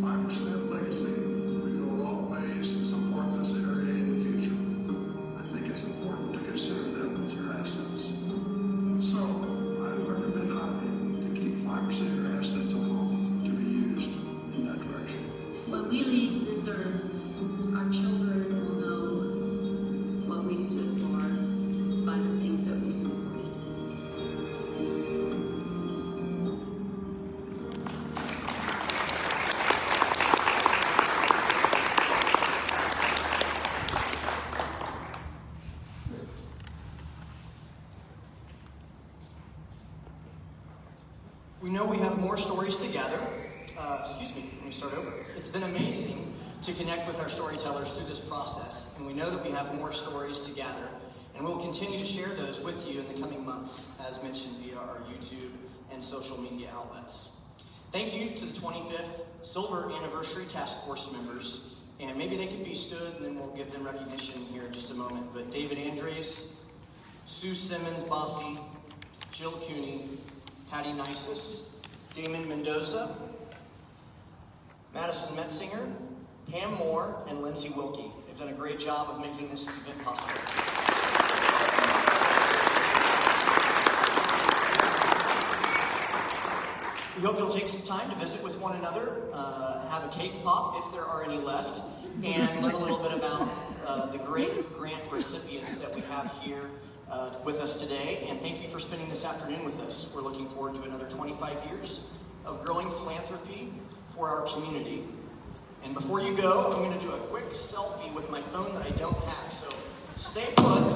Speaker 23: 5% legacy would go a long ways to support this area in the future. I think it's important to consider them with your assets. So I recommend highly to keep 5% of your assets at home to be used in that direction.
Speaker 26: When we leave this earth, our children will know what we stood for by the things that we supported.
Speaker 16: We know we have more stories to gather. Let me start over. It's been amazing to connect with our storytellers through this process, and we know that we have more stories to gather, and we'll continue to share those with you in the coming months, as mentioned via our YouTube and social media outlets. Thank you to the 25th Silver Anniversary Task Force members, and maybe they could be stood, and then we'll give them recognition here in just a moment, but David Andres, Sue Simmons-Bossy, Jill Cooney, Patty Nisus, Damon Mendoza, Madison Metzinger, Pam Moore, and Lindsay Wilkie. They've done a great job of making this event possible. We hope you'll take some time to visit with one another, have a cake pop if there are any left, and learn a little bit about the great grant recipients that we have here with us today. And thank you for spending this afternoon with us. We're looking forward to another 25 years of growing philanthropy for our community. And before you go, I'm going to do a quick selfie with my phone that I don't have. So stay put.